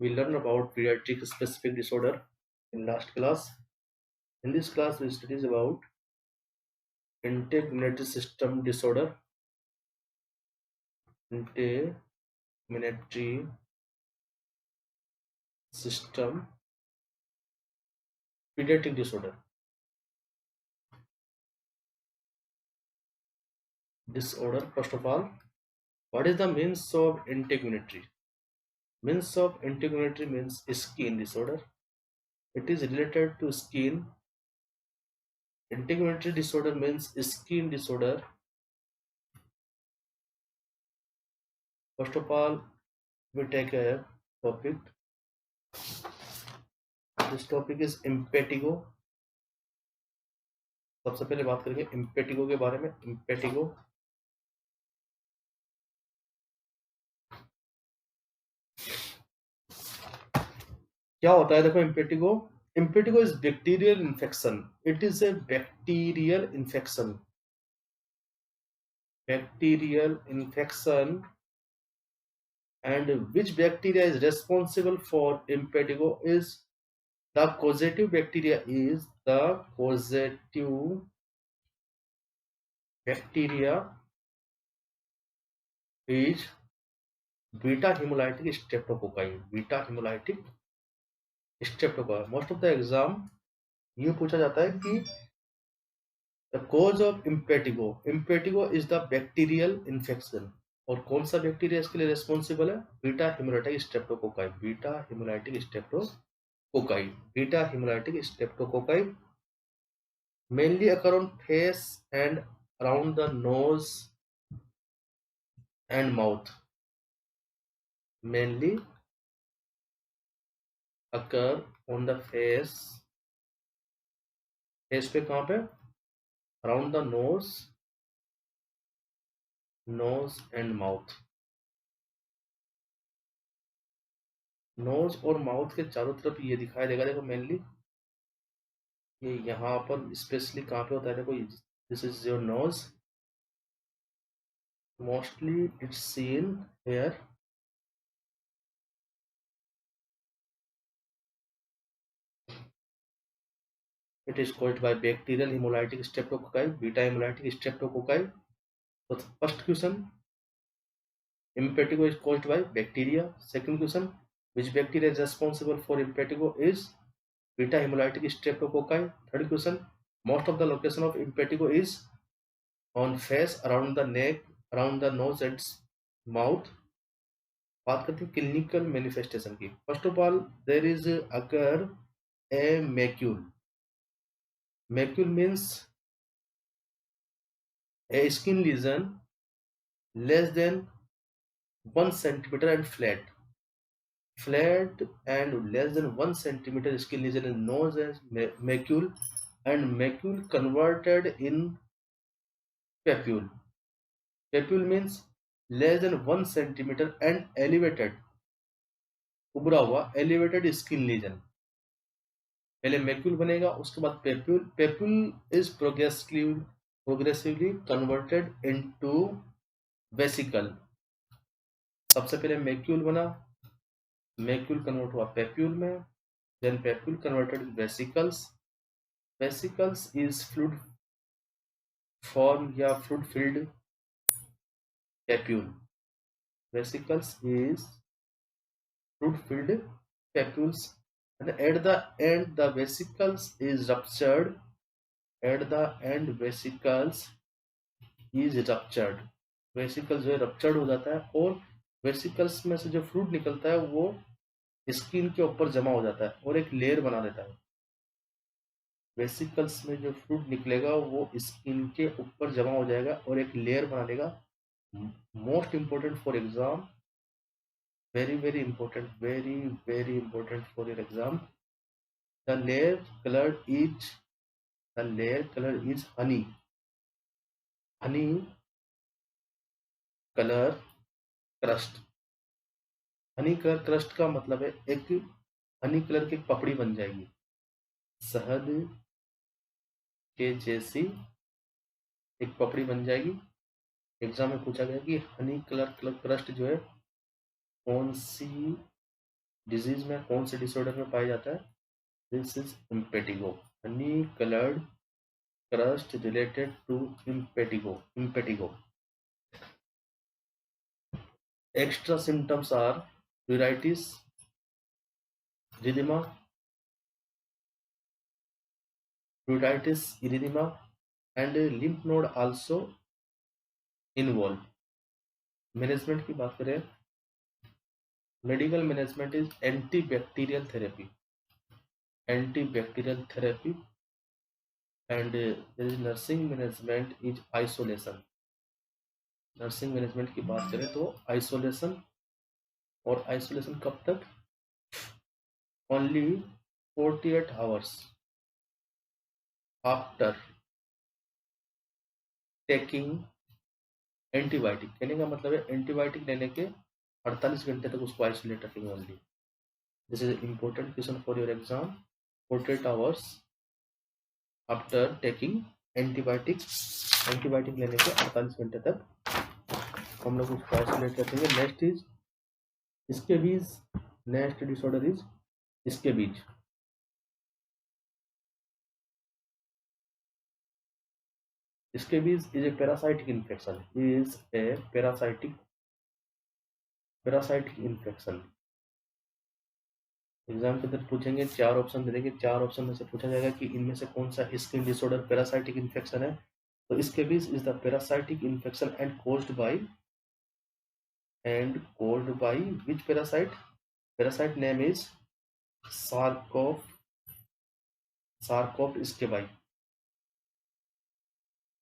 We learned about pediatric specific disorder in last class. In this class, we studied about integumentary system disorder, integumentary system pediatric disorder. First of all, what is the means of integumentary? Means of integumentary means skin disorder. It is related to skin. Integumentary disorder means skin disorder. First of all, we take a topic. This topic is impetigo. सबसे पहले बात करेंगे impetigo के बारे में. Impetigo क्या होता है? देखो, impetigo is bacterial infection. It is A bacterial infection and which bacteria is responsible for impetigo is the causative bacteria is beta hemolytic streptococci. Most of the exam ये पूछा जाता है कि the cause of impetigo is the bacterial infection. और कौन सा bacteria इसके लिए रेस्पॉन्सिबल है? Beta haemolytic streptococci mainly occur on face and around the nose and mouth. Mainly occur on the face पे कहाँ पे? Around the nose and mouth. Nose और माउथ के चारों तरफ ये दिखाई देगा. देखो, मेनली ये यहाँ पर स्पेशली कहाँ पे होता है? देखो, this is your nose. Mostly it's seen here. It is caused by bacterial hemolytic streptococci, beta hemolytic streptococci. So first question, impetigo is caused by bacteria. Second question, which bacteria is responsible for impetigo is beta hemolytic streptococci. Third question, most of the location of impetigo is on face, around the neck, around the nose and mouth. बात करते हैं clinical manifestation की. First of all, there is occur a macule. Macule means a skin lesion less than 1 centimeter and flat and less than 1 centimeter skin lesion is known as macule, and macule converted in papule. Papule means less than 1 centimeter and elevated, उभरा हुआ elevated skin lesion. पहले macule बनेगा, उसके बाद papule. Papule is progressively converted into vesicle. सबसे पहले macule बना, macule convert हुआ पेप्यूल में, then papule converted vesicles. Vesicles is fluid form या fluid filled papule. Vesicles is fluid filled papules. And at the end the vesicles is ruptured. Vesicles जो है ruptured हो जाता है, और वेसिकल्स में से जो फ्लूइड निकलता है वो स्किन के ऊपर जमा हो जाता है और एक लेयर बना देता है. वेसिकल्स में जो फ्लूइड निकलेगा वो स्किन के ऊपर जमा हो जाएगा और एक लेयर बना देगा. Most important for exam, very important for your exam. The layer color is honey color crust. Honey colour crust का मतलब है एक हनी कलर की पपड़ी बन जाएगी, शहद के जैसी एक पपड़ी बन जाएगी. एग्जाम में पूछा गया कि हनी कलर क्रस्ट जो है कौन सी डिजीज में कौन से डिसऑर्डर में पाया जाता है? This is impetigo, honey coloured crust related to impetigo. Extra symptoms are pruritus, erythema, and lymph node also involved. Management की बात करें, medical management is antibacterial therapy and there is nursing management is isolation. Nursing management की बात करें तो isolation, और isolation कब तक? Only 48 hours after taking antibiotic. कहने का मतलब है एंटीबायोटिक लेने के 48 घंटे तक उसको आइसोलेट रखेंगे only. This is important question for your exam. 48 hours after taking antibiotic लेने के 48 घंटे तक हम लोग उसको आइसोलेट रखेंगे. Next is scabies. Next disorder is scabies. Scabies is a parasitic infection. Parasitic infection. Exam के अंदर पूछेंगे, 4 ऑप्शन दे देंगे, 4 ऑप्शन में से पूछा जाएगा कि इनमें से कौन सा स्किन डिसऑर्डर पैरासाइटिक इन्फेक्शन है. तो scabies is the parasitic infection and caused by which parasite? Parasite name is Sarcoptes scabi.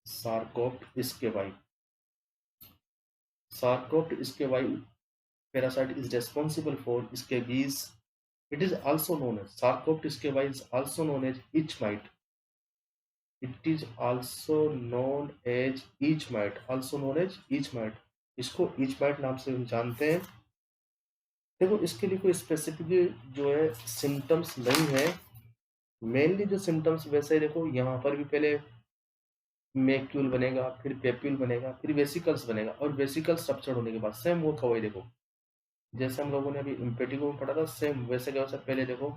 Sarcoptes scabi parasite is responsible for scabies. It is also known as Sarcoptes scabi is also known as itch mite. इसको itch mite नाम से हम जानते हैं. देखो इसके लिए कोई स्पेसिफिक जो है सिम्टम्स नहीं है. मेनली जो सिम्टम्स वैसे देखो यहाँ पर भी पहले मैक्यूल बनेगा, फिर पेप्यूल बनेगा, फिर वेसिकल्स बनेगा, और वेसिकल्स रप्चर होने के बाद सेम वो था वही. देखो जैसे हम लोगों ने अभी इम्पेटिगो में पढ़ा था, सेम वैसे क्या. पहले देखो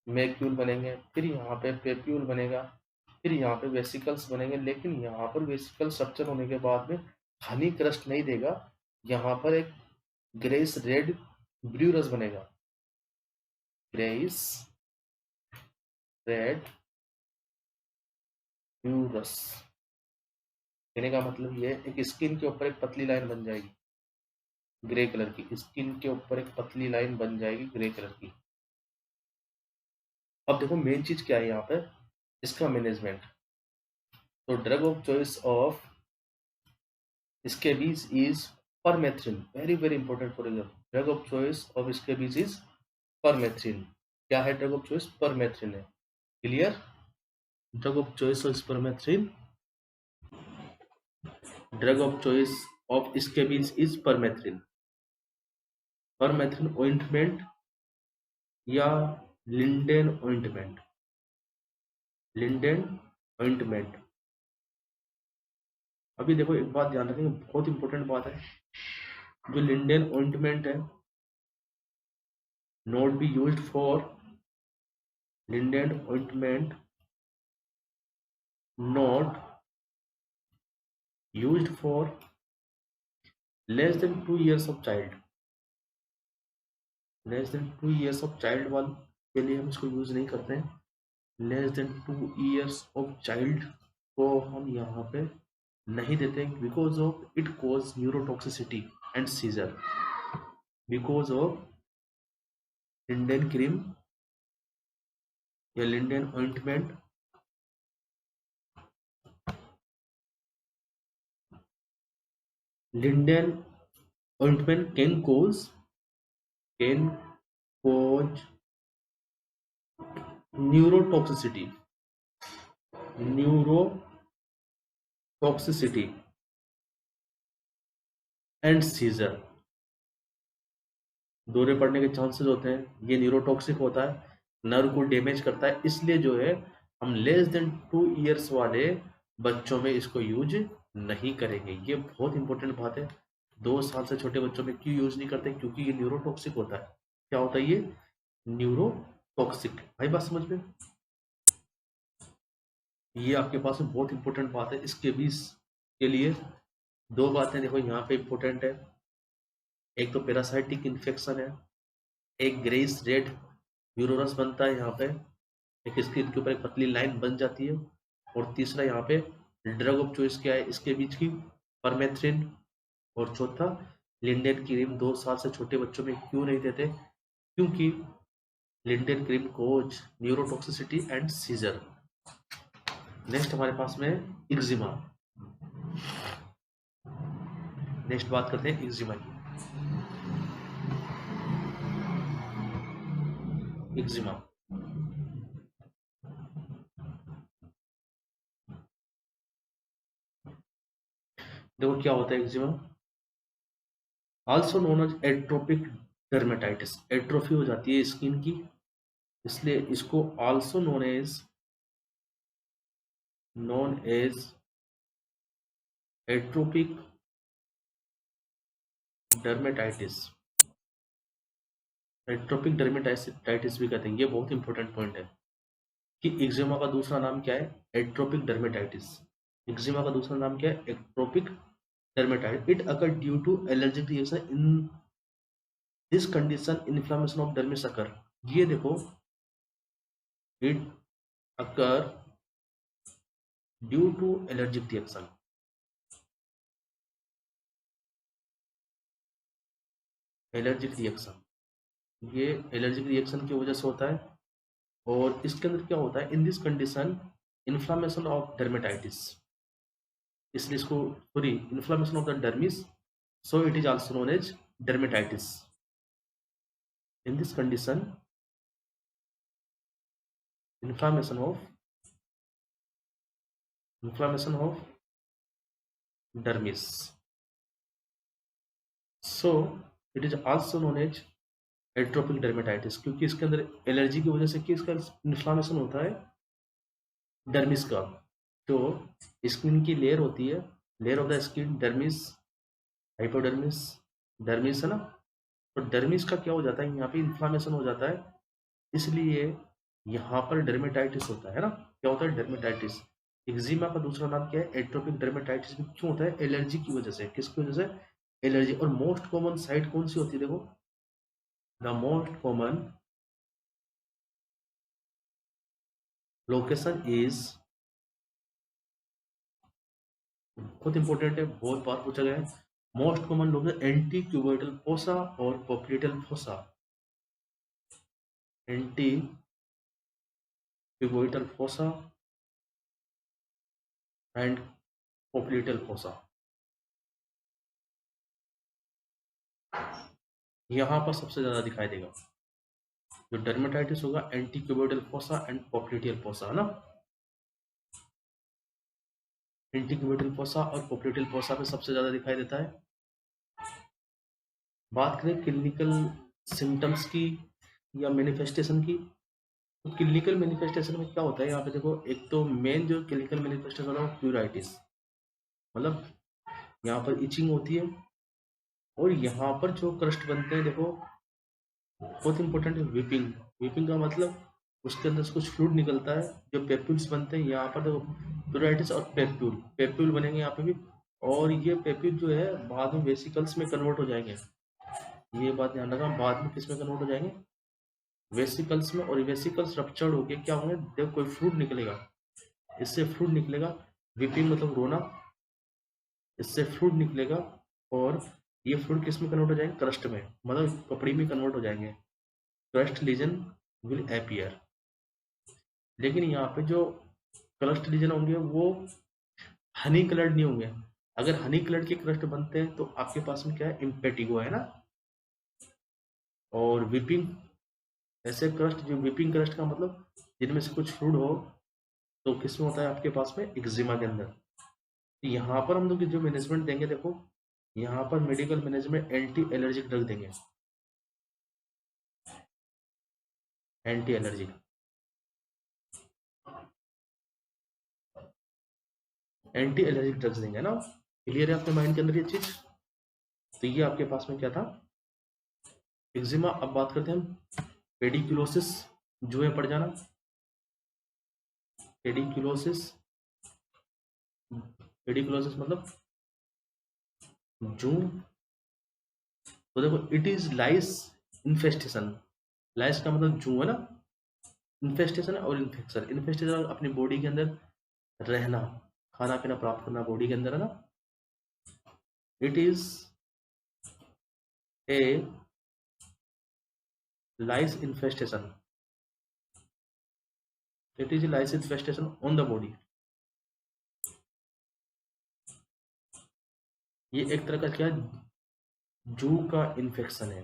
मैक्यूल बनेंगे, फिर यहाँ पे पेप्यूल बनेगा, फिर यहाँ पे वेसिकल्स बनेंगे. लेकिन यहाँ पर वेसिकल्स रप्चर होने के बाद में हनी क्रस्ट नहीं देगा, यहाँ पर एक ग्रेस रेड ब्रूरस बनेगा. ग्रेस रेड ब्रूरस कहने का मतलब ये एक स्किन के ऊपर एक पतली लाइन बन जाएगी ग्रे कलर की. स्किन के ऊपर एक पतली लाइन बन जाएगी ग्रे कलर की. अब देखो मेन चीज क्या है यहाँ पे, इसका मैनेजमेंट. तो drug of choice of scabies is permethrin. Very very important for exam. Drug of choice of scabies is permethrin. क्या है ड्रग ऑफ चॉइस? परमेथ्रिन है. Clear? Drug of choice of permethrin. Drug of choice of scabies is permethrin. Permethrin ointment या lindane ointment. अभी देखो एक बात ध्यान रखेंगे, बहुत इंपॉर्टेंट बात है. जो लिंडेन ऑइंटमेंट है, not be used for lindane ointment not used for less than 2 years of child. Less than 2 years of child वाले के लिए हम इसको यूज नहीं करते हैं. Less than 2 years of child को हम यहाँ पे नहीं देते, because of it cause neurotoxicity and seizure. Because of lindane cream या lindane ointment can cause neurotoxicity and seizure. दौरे पड़ने के चांसेस होते हैं. ये न्यूरोटॉक्सिक होता है, नर्व को डैमेज करता है. इसलिए जो है हम लेस देन 2 years वाले बच्चों में इसको यूज नहीं करेंगे. ये बहुत इंपॉर्टेंट बात है. 2 साल से छोटे बच्चों में क्यों यूज नहीं करते? क्योंकि ये न्यूरोटॉक्सिक होता है. क्या होता है ये? न्यूरोटॉक्सिक। भाई बात समझ में? ये आपके पास में बहुत इंपॉर्टेंट बात है। इसके भी के लिए दो बातें देखो यहाँ पे इंपॉर्टेंट है। एक तो पैरासाइटिक इन्फेक्शन है, एक ग्रेस रेड यूरोरस बनता है यहाँ पे, एक स्क्रीन के ऊपर एक पतली लाइन बन जाती है, और तीसरा यहाँ पे ड्रग ऑफ चॉइस क्या है इसके बीच की? परमेथ्रिन। और चौथा लिंडेन क्रीम 2 साल से छोटे बच्चों में क्यों नहीं देते? क्योंकि lindane cream cause neurotoxicity and seizure. Next हमारे पास में एक्जिमा। नेक्स्ट बात करते हैं एक्जिमा की। एक्जिमा देखो क्या होता है eczema. Also known as atopic dermatitis. Atrophy हो जाती है स्किन की, इसलिए इसको also known as atopic dermatitis. Atopic dermatitis भी कहते हैं। ये बहुत इंपॉर्टेंट पॉइंट है कि एक्जिमा का दूसरा नाम क्या है? Atopic dermatitis. एक्जिमा का दूसरा नाम क्या है? Atopic dermatitis. It occur due to allergic reaction in this condition inflammation of dermis occur. ये देखो, it occur due to allergic reaction. Allergic reaction, ये एलर्जिक रिएक्शन की वजह से होता है। और इसके अंदर क्या होता है? In this condition inflammation of dermatitis, इसलिए इसको sorry inflammation of the dermis, so it is also known as dermatitis. In this condition inflammation of dermis, so it is also known as atopic dermatitis, क्योंकि इसके अंदर allergy की वजह से किसका inflammation होता है? डर्मिस का। तो स्किन की लेयर होती है, layer of the skin dermis, hypodermis, dermis है ना। तो डर्मिस का क्या हो जाता है? यहाँ पे इन्फ्लामेशन हो जाता है, इसलिए यहाँ पर डर्मेटाइटिस होता है ना। क्या होता है? डर्मेटाइटिस। एक्जिमा का दूसरा नाम क्या है? एट्रोपिक डर्मेटाइटिस भी क्यों होता है? एलर्जी की वजह से। किसकी वजह से? एलर्जी। और मोस्ट कॉमन साइट कौन सी होती है? देखो, the most common location is, बहुत इंपॉर्टेंट है, बहुत बार पूछा गया है। Most common location anti cuboidal fossa और popliteal fossa. Anti cuboidal fossa and popliteal fossa. यहाँ पर सबसे ज्यादा दिखाई देगा। जो डर्मेटाइटिस होगा anti cuboidal fossa and popliteal fossa, है ना। एंटी क्यूबोइडल फोसा और पोप्लिटियल फोसा में सबसे ज्यादा दिखाई देता है। बात करें क्लिनिकल सिम्टम्स की या मैनिफेस्टेशन की, तो क्लिनिकल मैनिफेस्टेशन में क्या होता है? यहाँ पे देखो, एक तो मेन जो क्लिनिकल मैनिफेस्टेशन होता है प्यूराइटिस, मतलब यहाँ पर इचिंग होती है, और यहाँ पर जो क्रस्ट बनते हैं देखो, बहुत इंपॉर्टेंट है वीपिंग। वीपिंग का मतलब उसके अंदर से कुछ फ्लूइड निकलता है, जो पेप्यूल्स बनते हैं यहाँ पर देखो, प्यूराइटिस और पेप्यूल, पेप्यूल बनेंगे यहाँ पे भी, और ये पेप्यूल जो है बाद में वेसिकल्स में कन्वर्ट हो जाएंगे। ये बात ध्यान रखना, बाद में किस में कन्वर्ट हो जाएंगे? वेसिकल्स में। और वेसिकल्स रप्चर्ड होके क्या होंगे? देखो कोई फ्लूइड निकलेगा, इससे फ्लूइड निकलेगा। वीपिंग मतलब रोना, इससे फ्लूइड निकलेगा, और ये फ्लूइड किस में कन्वर्ट हो जाएंगे? क्रस्ट में, मतलब कपड़ी में कन्वर्ट हो जाएंगे। Crust lesion will appear. लेकिन यहाँ पे जो क्रस्ट लीजन होंगे वो हनी कलर्ड नहीं होंगे। अगर हनी कलर्ड के क्रस्ट बनते हैं तो आपके पास में क्या है? इम्पेटिगो है ना। और विपिंग, ऐसे क्रस्ट जो विपिंग क्रस्ट का मतलब जिनमें से कुछ फ्लूइड हो, तो किसमें होता है? आपके पास में एक्जिमा के अंदर। तो यहाँ पर हम लोग जो मैनेजमेंट देंगे, देखो यहाँ पर medical management anti allergic drug देंगे। Anti allergic, anti allergic drugs देंगे ना। क्लियर है आपके माइंड के अंदर ये चीज? तो ये आपके पास में क्या था? एक्जिमा। अब बात करते हैं हम पेडिकुलोसिस, जुएं पड़ जाना। पेडिकुलोसिस, पेडिकुलोसिस मतलब जू। तो देखो, इट इज लाइस इन्फेस्टेशन। लाइस का मतलब जू है ना, इन्फेस्टेशन और इन्फेक्शन। इन्फेस्टेशन अपनी बॉडी के अंदर रहना, खाना पीना प्राप्त करना बॉडी के अंदर, है ना। It is a lice infestation, it is lice infestation on the body. ये एक तरह का क्या, जू का इन्फेक्शन है।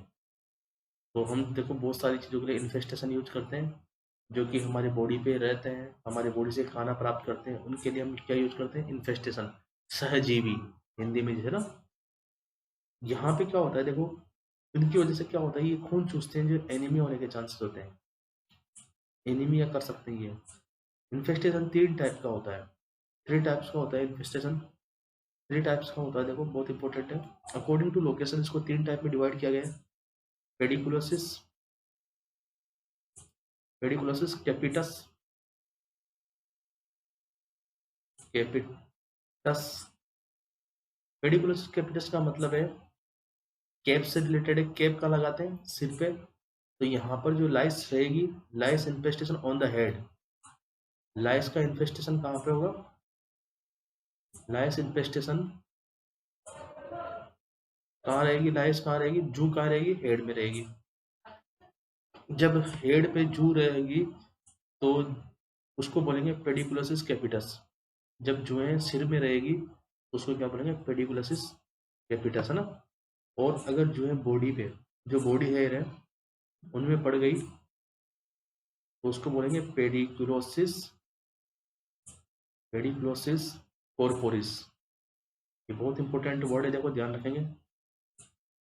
तो हम देखो बहुत सारी चीज़ों के लिए इन्फेस्टेशन यूज करते हैं, जो कि हमारे बॉडी पे रहते हैं, हमारे बॉडी से खाना प्राप्त करते हैं, उनके लिए हम क्या यूज करते हैं, इन्फेस्टेशन, सहजीवी हिंदी में जो है ना। यहाँ पे क्या होता है देखो, इनकी वजह से क्या होता है, ये खून चूसते हैं, जो एनीमिया होने के चांसेस होते हैं, एनीमिया कर सकते हैं ये। इन्फेस्टेशन 3 टाइप का होता है, 3 टाइप्स का होता है इन्फेस्टेशन। 3 टाइप्स का होता है, देखो बहुत इंपॉर्टेंट है। अकॉर्डिंग टू लोकेशन इसको 3 टाइप में डिवाइड किया गया है। पेडिकुलोसिस, पेडिकुलोसिस कैपिटस, कैपिटस। पेडिकुलोसिस कैपिटस का मतलब है कैप से रिलेटेड है, कैप का लगाते हैं सिर पे। तो यहाँ पर जो लाइस रहेगी, लाइस इन्फेस्टेशन ऑन द हेड। लाइस का इन्फेस्टेशन कहाँ पे होगा, लाइस इन्फेस्टेशन कहाँ रहेगी, लाइस कहाँ रहेगी, जू कहाँ रहेगी, हेड में रहेगी। जब हेड पे जू रहेगी तो उसको बोलेंगे पेडिकुलोसिस कैपिटस। जब जुएं सिर में रहेगी तो उसको क्या बोलेंगे, पेडिकुलोसिस कैपिटस, है ना। और अगर जुएं बॉडी पे, जो बॉडी हेयर है उनमें पड़ गई तो उसको बोलेंगे पेडिकुलोसिस, पेडिकुलोसिस कॉर्पोरिस। ये बहुत इंपॉर्टेंट वर्ड है, देखो ध्यान रखेंगे।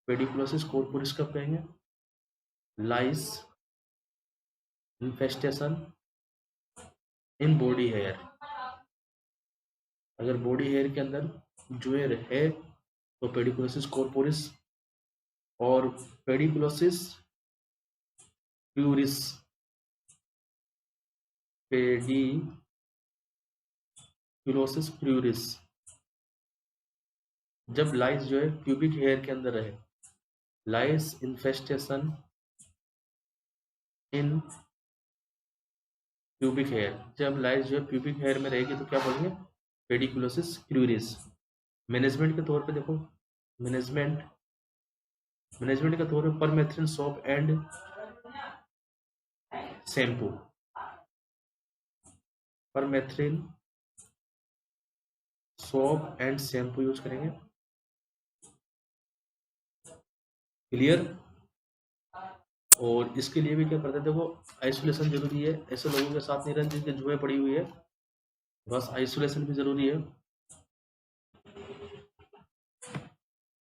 पेडिकुलोसिस कॉर्पोरिस कब कहेंगे, लाइस इन्फेस्टेशन इन बॉडी हेयर। अगर बॉडी हेयर के अंदर जुएं है तो पेडिकुलोसिस कॉर्पोरिस। और पेडिकुलोसिस प्यूरिस, पेडिकुलोसिस प्यूरिस, जब लाइस जो है प्यूबिक हेयर के अंदर रहे। लाइस इन्फेस्टेशन इन प्यूबिक हेयर, जब लाइस जो है प्यूबिक हेयर में रहेगी तो क्या बोलेंगे, पेडिकुलोसिस प्यूरिस। मैनेजमेंट के तौर पे देखो, मैनेजमेंट, मैनेजमेंट के तौर पे permethrin soap and shampoo, permethrin soap and shampoo use करेंगे। क्लियर। और इसके लिए भी क्या करते हैं, देखो आइसोलेशन जरूरी है, ऐसे लोगों के साथ नहीं रहना जिनके जुएं पड़ी हुई है, बस आइसोलेशन भी जरूरी है,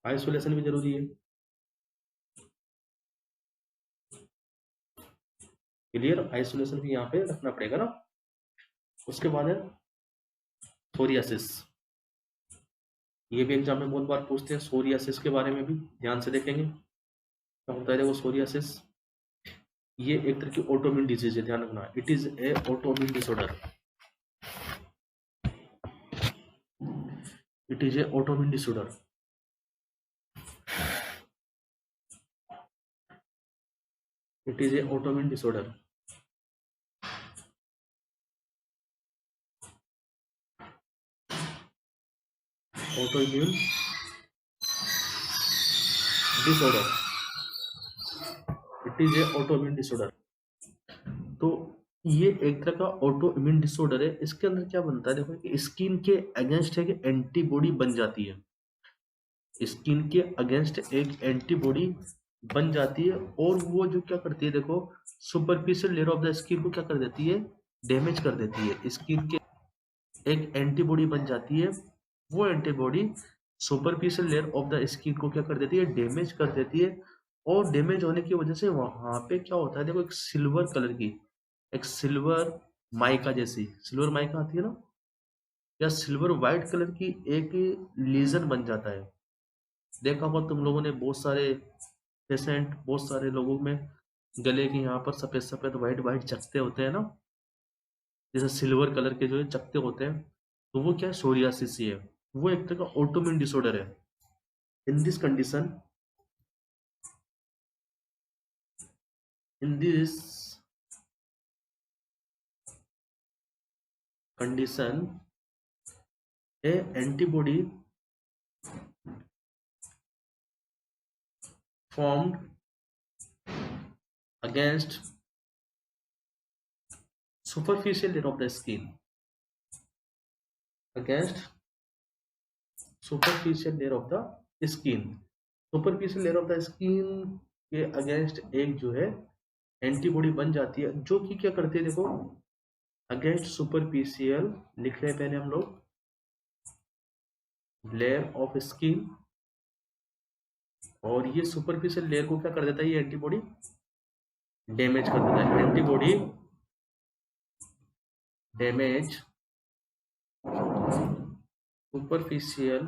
आइसोलेशन भी जरूरी है। क्लियर, आइसोलेशन भी यहाँ पे रखना पड़ेगा ना। उसके बाद है सोरियासिस, ये भी एग्जाम में बहुत बार पूछते हैं, सोरियासिस के बारे में भी ध्यान से देखेंगे क्या होता है। देखो सोरियासिस ये एक तरह की ऑटोइम्यून डिजीज है, ध्यान रखना, it is A autoimmune disorder, it is A autoimmune disorder. It is A autoimmune disorder. Autoimmune disorder, it is A autoimmune disorder. तो ये एक तरह का ऑटो इम्यून डिसऑर्डर है। इसके अंदर क्या बनता है, देखो कि स्किन के अगेंस्ट है कि एंटीबॉडी बन जाती है, स्किन के अगेंस्ट एक एंटीबॉडी बन जाती है। और वो जो क्या करती है, देखो superficial layer of the skin को क्या कर देती है, डैमेज कर देती है। स्किन के एक एंटीबॉडी बन जाती है, वो antibody superficial layer of the skin को क्या कर देती है, डैमेज कर देती है। और डैमेज होने की वजह से वहां पे क्या होता है, देखो एक सिल्वर कलर की, एक सिल्वर माइका जैसी, सिल्वर माइका आती है ना, या सिल्वर व्हाइट कलर की एक लीजन बन जाता है। देखा होगा तुम लोगों ने बहुत सारे पेशेंट, बहुत सारे लोगों में गले के यहाँ पर सफेद सफेद व्हाइट व्हाइट चकते होते हैं ना, जैसे सिल्वर कलर के जो है चकते होते हैं, तो वो क्या है, सोरियासिस ही है। वो एक तरह का ऑटोइम्यून डिसऑर्डर है। In this condition, in this condition A antibody formed against superficial layer of the skin, against superficial layer of the skin, superficial layer of the skin के अगेंस्ट एक जो है एंटीबॉडी बन जाती है, जो कि क्या करती है, देखो, अगेंस्ट सुपरफिशियल लिख रहे हैं पहले हम लोग, लेयर ऑफ स्किन, और ये सुपरफिशियल लेयर को क्या कर देता है, ये एंटीबॉडी डैमेज कर देता है। Antibody damage superficial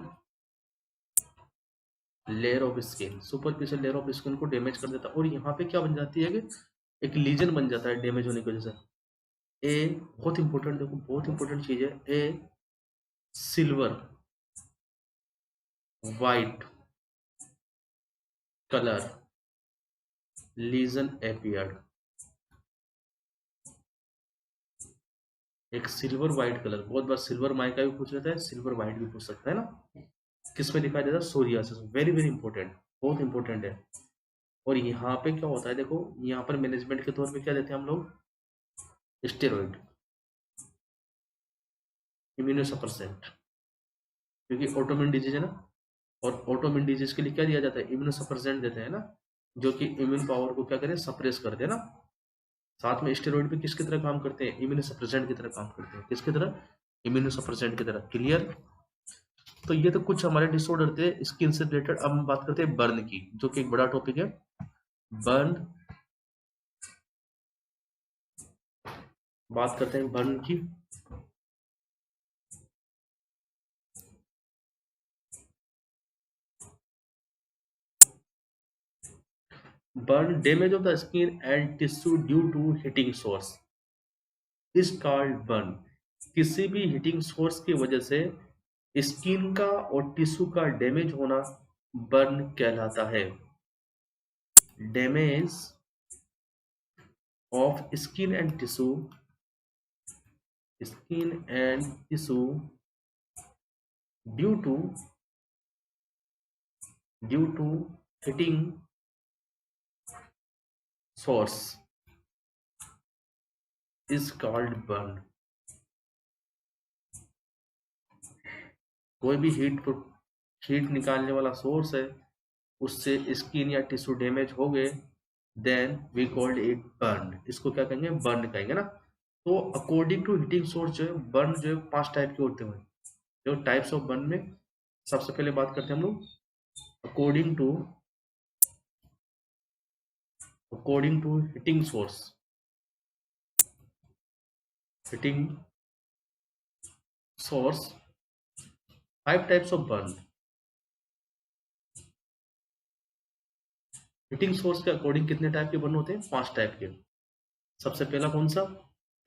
layer of skin, superficial layer of skin को डैमेज कर देता है, और यहाँ पे क्या बन जाती है कि एक लीजन बन जाता है डैमेज होने की वजह से। ए बहुत इंपॉर्टेंट, देखो बहुत इंपॉर्टेंट चीज है, a silver white colour lesion appeared, एक सिल्वर व्हाइट कलर, बहुत बार सिल्वर माइका भी पूछ लेता है, सिल्वर व्हाइट भी पूछ सकता है ना, किसमें दिखाई देता है, सोरियासिस। वेरी वेरी इंपॉर्टेंट, बहुत इंपॉर्टेंट है। और यहाँ पे क्या होता है, देखो यहाँ पर मैनेजमेंट के तौर पे क्या देते हैं हम लोग, स्टेरॉइड, इम्यूनोसप्रेसेंट, क्योंकि ऑटोइम्यून डिजीज है ना, और ऑटोइम्यून डिजीज के लिए क्या दिया जाता है, इम्यूनोसप्रेसेंट देते हैं ना, जो कि इम्यून पावर को क्या करें, सप्रेस कर दे ना। साथ में स्टेरॉइड भी किसकी तरह काम करते हैं, इम्यूनोसप्रेसेंट की तरह काम करते हैं, किसकी तरह, इम्यूनोसप्रेसेंट की तरह। क्लियर। तो ये तो कुछ हमारे डिसऑर्डर थे स्किन से रिलेटेड। अब हम बात करते हैं बर्न की, जो कि एक बड़ा टॉपिक है। बर्न, बात करते हैं बर्न की। Burn, damage of the skin and tissue due to heating source is called burn. किसी भी हीटिंग सोर्स की वजह से स्किन का और टिश्यू का डैमेज होना बर्न कहलाता है। Damage of skin and tissue, skin and tissue due to heating source is called burn. कोई भी हीट निकालने वाला सोर्स है, उससे स्किन या टिश्यू डैमेज हो गए, then we called it burn. इसको क्या कहेंगे, बर्न कहेंगे ना। तो अकॉर्डिंग टू हीटिंग सोर्स जो है, बर्न जो है 5 टाइप के होते हैं। जो टाइप्स ऑफ बर्न में सबसे पहले बात करते हैं हम लोग according to heating source. Heating source 5 types of burn. Heating source के अकॉर्डिंग कितने टाइप के बर्न होते हैं, 5 टाइप के। सबसे पहला कौन सा,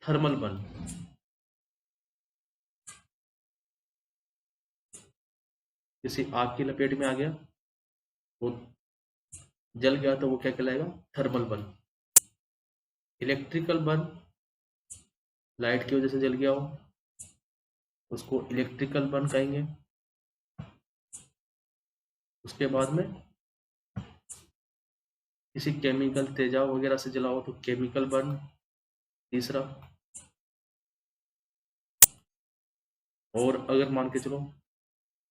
थर्मल बर्न। किसी आग की लपेट में आ गया, वो जल गया, तो वो क्या कहलाएगा, thermal burn. Electrical burn, light की वजह से जल गया हो, उसको इलेक्ट्रिकल बर्न कहेंगे। उसके बाद में किसी केमिकल तेजाब वगैरह से जला हो तो केमिकल बर्न तीसरा। और अगर मान के चलो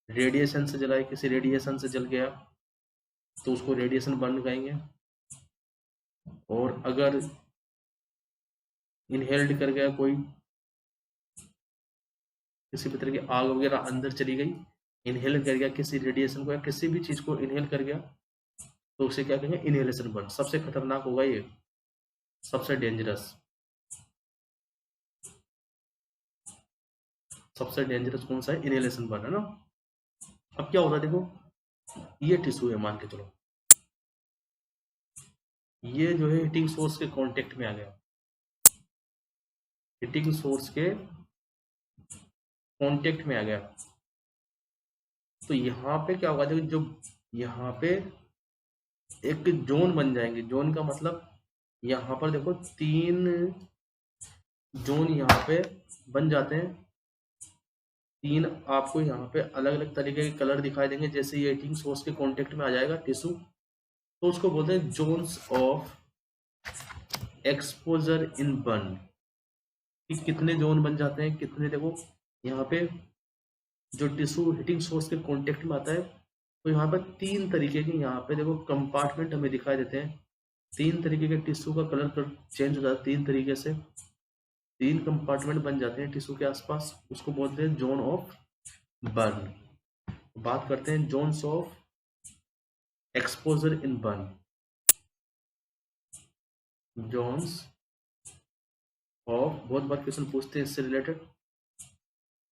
रेडिएशन से जलाए, किसी रेडिएशन से जल गया तो उसको रेडिएशन बर्न कहेंगे। और अगर इनहेल्ड कर गया कोई, किसी भी तरह की आग वगैरह अंदर चली गई, इनहेल कर गया किसी रेडिएशन को या किसी भी चीज को इनहेल कर गया, तो उसे क्या कहेंगे, इनहेलेशन बर्न। सबसे खतरनाक होगा ये, सबसे डेंजरस, सबसे डेंजरस कौन सा है, इनहेलेशन बर्न, है ना। अब क्या होगा, देखो ये टिश्यू है मान के चलो, ये जो है हीटिंग सोर्स के कांटेक्ट में आ गया, हीटिंग सोर्स के कांटेक्ट में आ गया। तो यहाँ पे क्या होगा, देखो जो यहाँ पे एक जोन बन जाएंगे। जोन का मतलब यहाँ पर देखो 3 जोन यहाँ पे बन जाते हैं। 3 आपको यहाँ पे अलग अलग तरीके के कलर दिखाई देंगे। जैसे ये हीटिंग सोर्स के कांटेक्ट में आ जाएगा टिश्यू, तो उसको बोलते हैं zones of exposure in burn. कि कितने जोन बन जाते हैं, कितने, देखो यहाँ पे जो टिश्यू हीटिंग सोर्स के कांटेक्ट में आता है, तो यहाँ पर 3 तरीके के यहाँ पे देखो कंपार्टमेंट हमें दिखाई देते हैं। 3 तरीके के टिश्यू का कलर चेंज हो जाता है। 3 तरीके से 3 कंपार्टमेंट बन जाते हैं टिश्यू के आसपास, उसको बोलते हैं जोन ऑफ बर्न। बात करते हैं zones of exposure in burn. Zones of, बहुत बार क्वेश्चन पूछते हैं इससे related.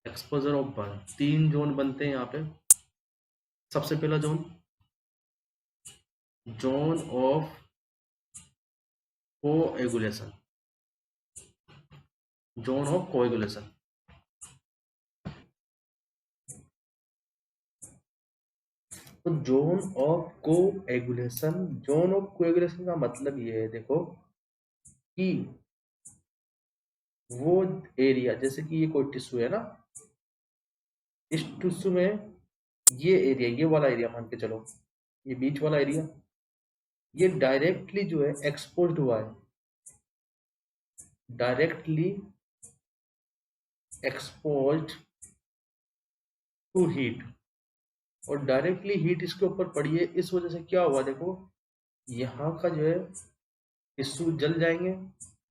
Exposure of burn, 3 zone बनते हैं यहाँ पे। सबसे पहला zone, zone of coagulation, zone of coagulation. तो zone of coagulation, zone of coagulation का मतलब ये है देखो कि वो एरिया, जैसे कि ये कोई टिश्यू है ना, इस टिश्यू में ये एरिया, ये वाला एरिया मान के चलो, ये बीच वाला एरिया, ये डायरेक्टली जो है एक्सपोज्ड हुआ है, डायरेक्टली एक्सपोज्ड टू हीट, और डायरेक्टली हीट इसके ऊपर पड़ी है। इस वजह से क्या हुआ, देखो यहाँ का जो है टिश्यू जल जाएंगे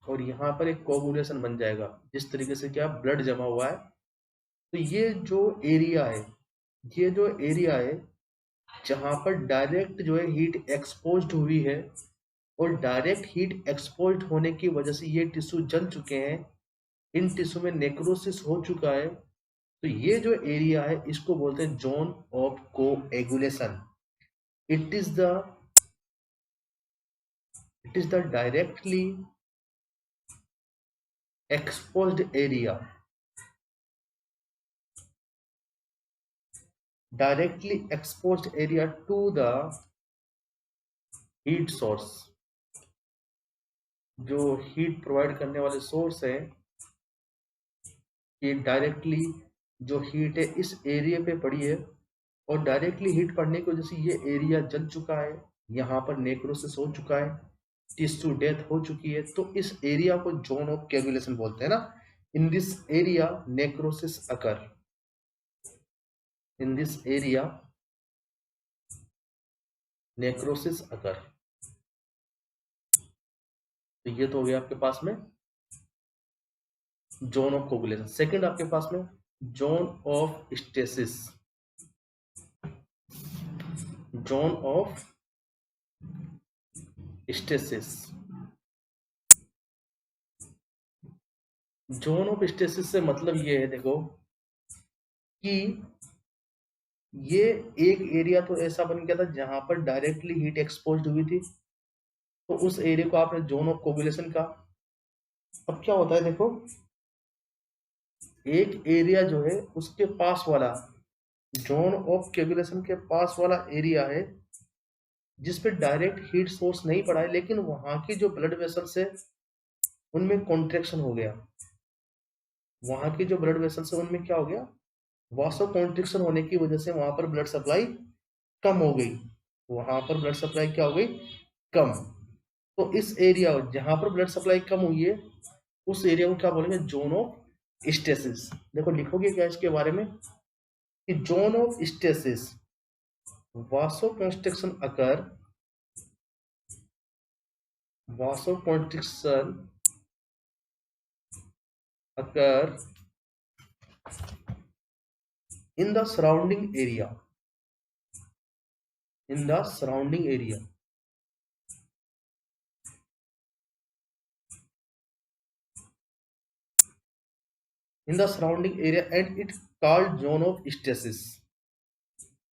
और यहाँ पर एक कोगुलेशन बन जाएगा। जिस तरीके से क्या ब्लड जमा हुआ है, तो ये जो एरिया है, ये जो एरिया है जहां पर डायरेक्ट जो है हीट एक्सपोज्ड हुई है, और डायरेक्ट हीट एक्सपोज्ड होने की वजह से ये टिश्यू जल चुके हैं, इन टिश्यू में नेक्रोसिस हो चुका है। तो ये जो एरिया है इसको बोलते हैं zone of coagulation. It is the directly exposed area, directly exposed area to the heat source। जो हीट प्रोवाइड करने वाले सोर्स है, ये डायरेक्टली जो हीट है इस एरिया पे पड़ी है, और डायरेक्टली हीट पड़ने की वजह से ये एरिया जल चुका है, यहाँ पर नेक्रोसिस हो चुका है, टिश्यू डेथ हो चुकी है। तो इस एरिया को जोन ऑफ कोएगुलेशन बोलते हैं ना। In this area necrosis occur, in this area necrosis occur. तो ये तो हो गया आपके पास में जोन ऑफ कोगुलेशन। सेकंड आपके पास में zone of stasis, zone of stasis. Zone of stasis से मतलब ये है देखो कि ये एक एरिया तो ऐसा बन गया था जहां पर डायरेक्टली हीट एक्सपोज्ड हुई थी, तो उस एरिया को आपने जोन ऑफ कोगुलेशन का। अब क्या होता है देखो, एक एरिया जो है उसके पास वाला, जोन ऑफ कोगुलेशन के पास वाला एरिया है जिस पे डायरेक्ट हीट सोर्स नहीं पड़ा है, लेकिन वहां की जो ब्लड वेसल्स है उनमें कॉन्ट्रेक्शन हो गया। वहां की जो ब्लड वेसल्स है उनमें क्या हो गया, वासो कॉन्ट्रिक्शन होने की वजह से वहां पर ब्लड सप्लाई कम हो गई। वहां पर ब्लड सप्लाई क्या हो गई, कम। तो इस एरिया जहां पर ब्लड सप्लाई कम हुई है, उस एरिया को क्या बोलेंगे, जोन ऑफ स्टेसिस। देखो लिखोगे क्या इसके बारे में कि जोन ऑफ स्टेसिस, वासो कॉन्स्ट्रिक्शन अकर, वासो constriction occur in the surrounding area, in the surrounding area, in the surrounding area, and it called zone of stasis।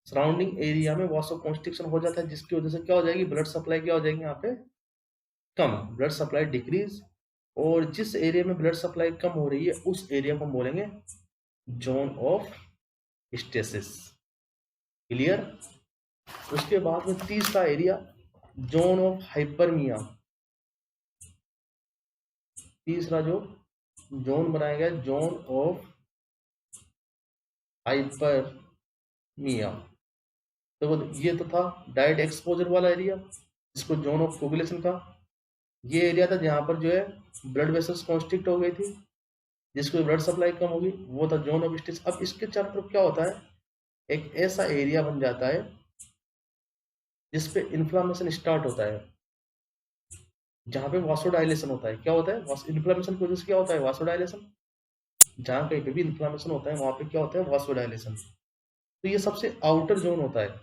Surrounding area में वासो कॉन्स्ट्रिक्शन हो जाता है, जिसकी वजह से क्या हो जाएगी, ब्लड सप्लाई क्या हो जाएगी यहाँ पे कम, ब्लड सप्लाई डिक्रीज, और जिस एरिया में ब्लड सप्लाई कम हो रही है उस एरिया को हम बोलेंगे जोन ऑफ स्टेसिस। क्लियर। उसके बाद में तीसरा एरिया जोन ऑफ हाइपरमिया। तीसरा जो जोन बनाया गया जोन ऑफ हाइपरमिया। तो ये तो था डाइट एक्सपोजर वाला एरिया, इसको जोन ऑफ कोगुलेशन का। ये एरिया था जहां पर जो है ब्लड वेसल्स कॉन्स्ट्रिक्ट हो गई थी, जिसको ब्लड सप्लाई कम होगी, वो था जोन ऑफ स्टेसिस। अब इसके चारों तरफ क्या होता है, एक ऐसा एरिया बन जाता है जिसपे इन्फ्लामेशन स्टार्ट होता है, जहां पे वासोडाइलेशन होता है। क्या होता है, इन्फ्लामेशन की वजह से क्या होता है, वासोडाइलेशन। जहां कहीं पे भी इन्फ्लामेशन होता है वहां पे क्या होता है, वासोडाइलेशन। तो ये सबसे आउटर जोन होता है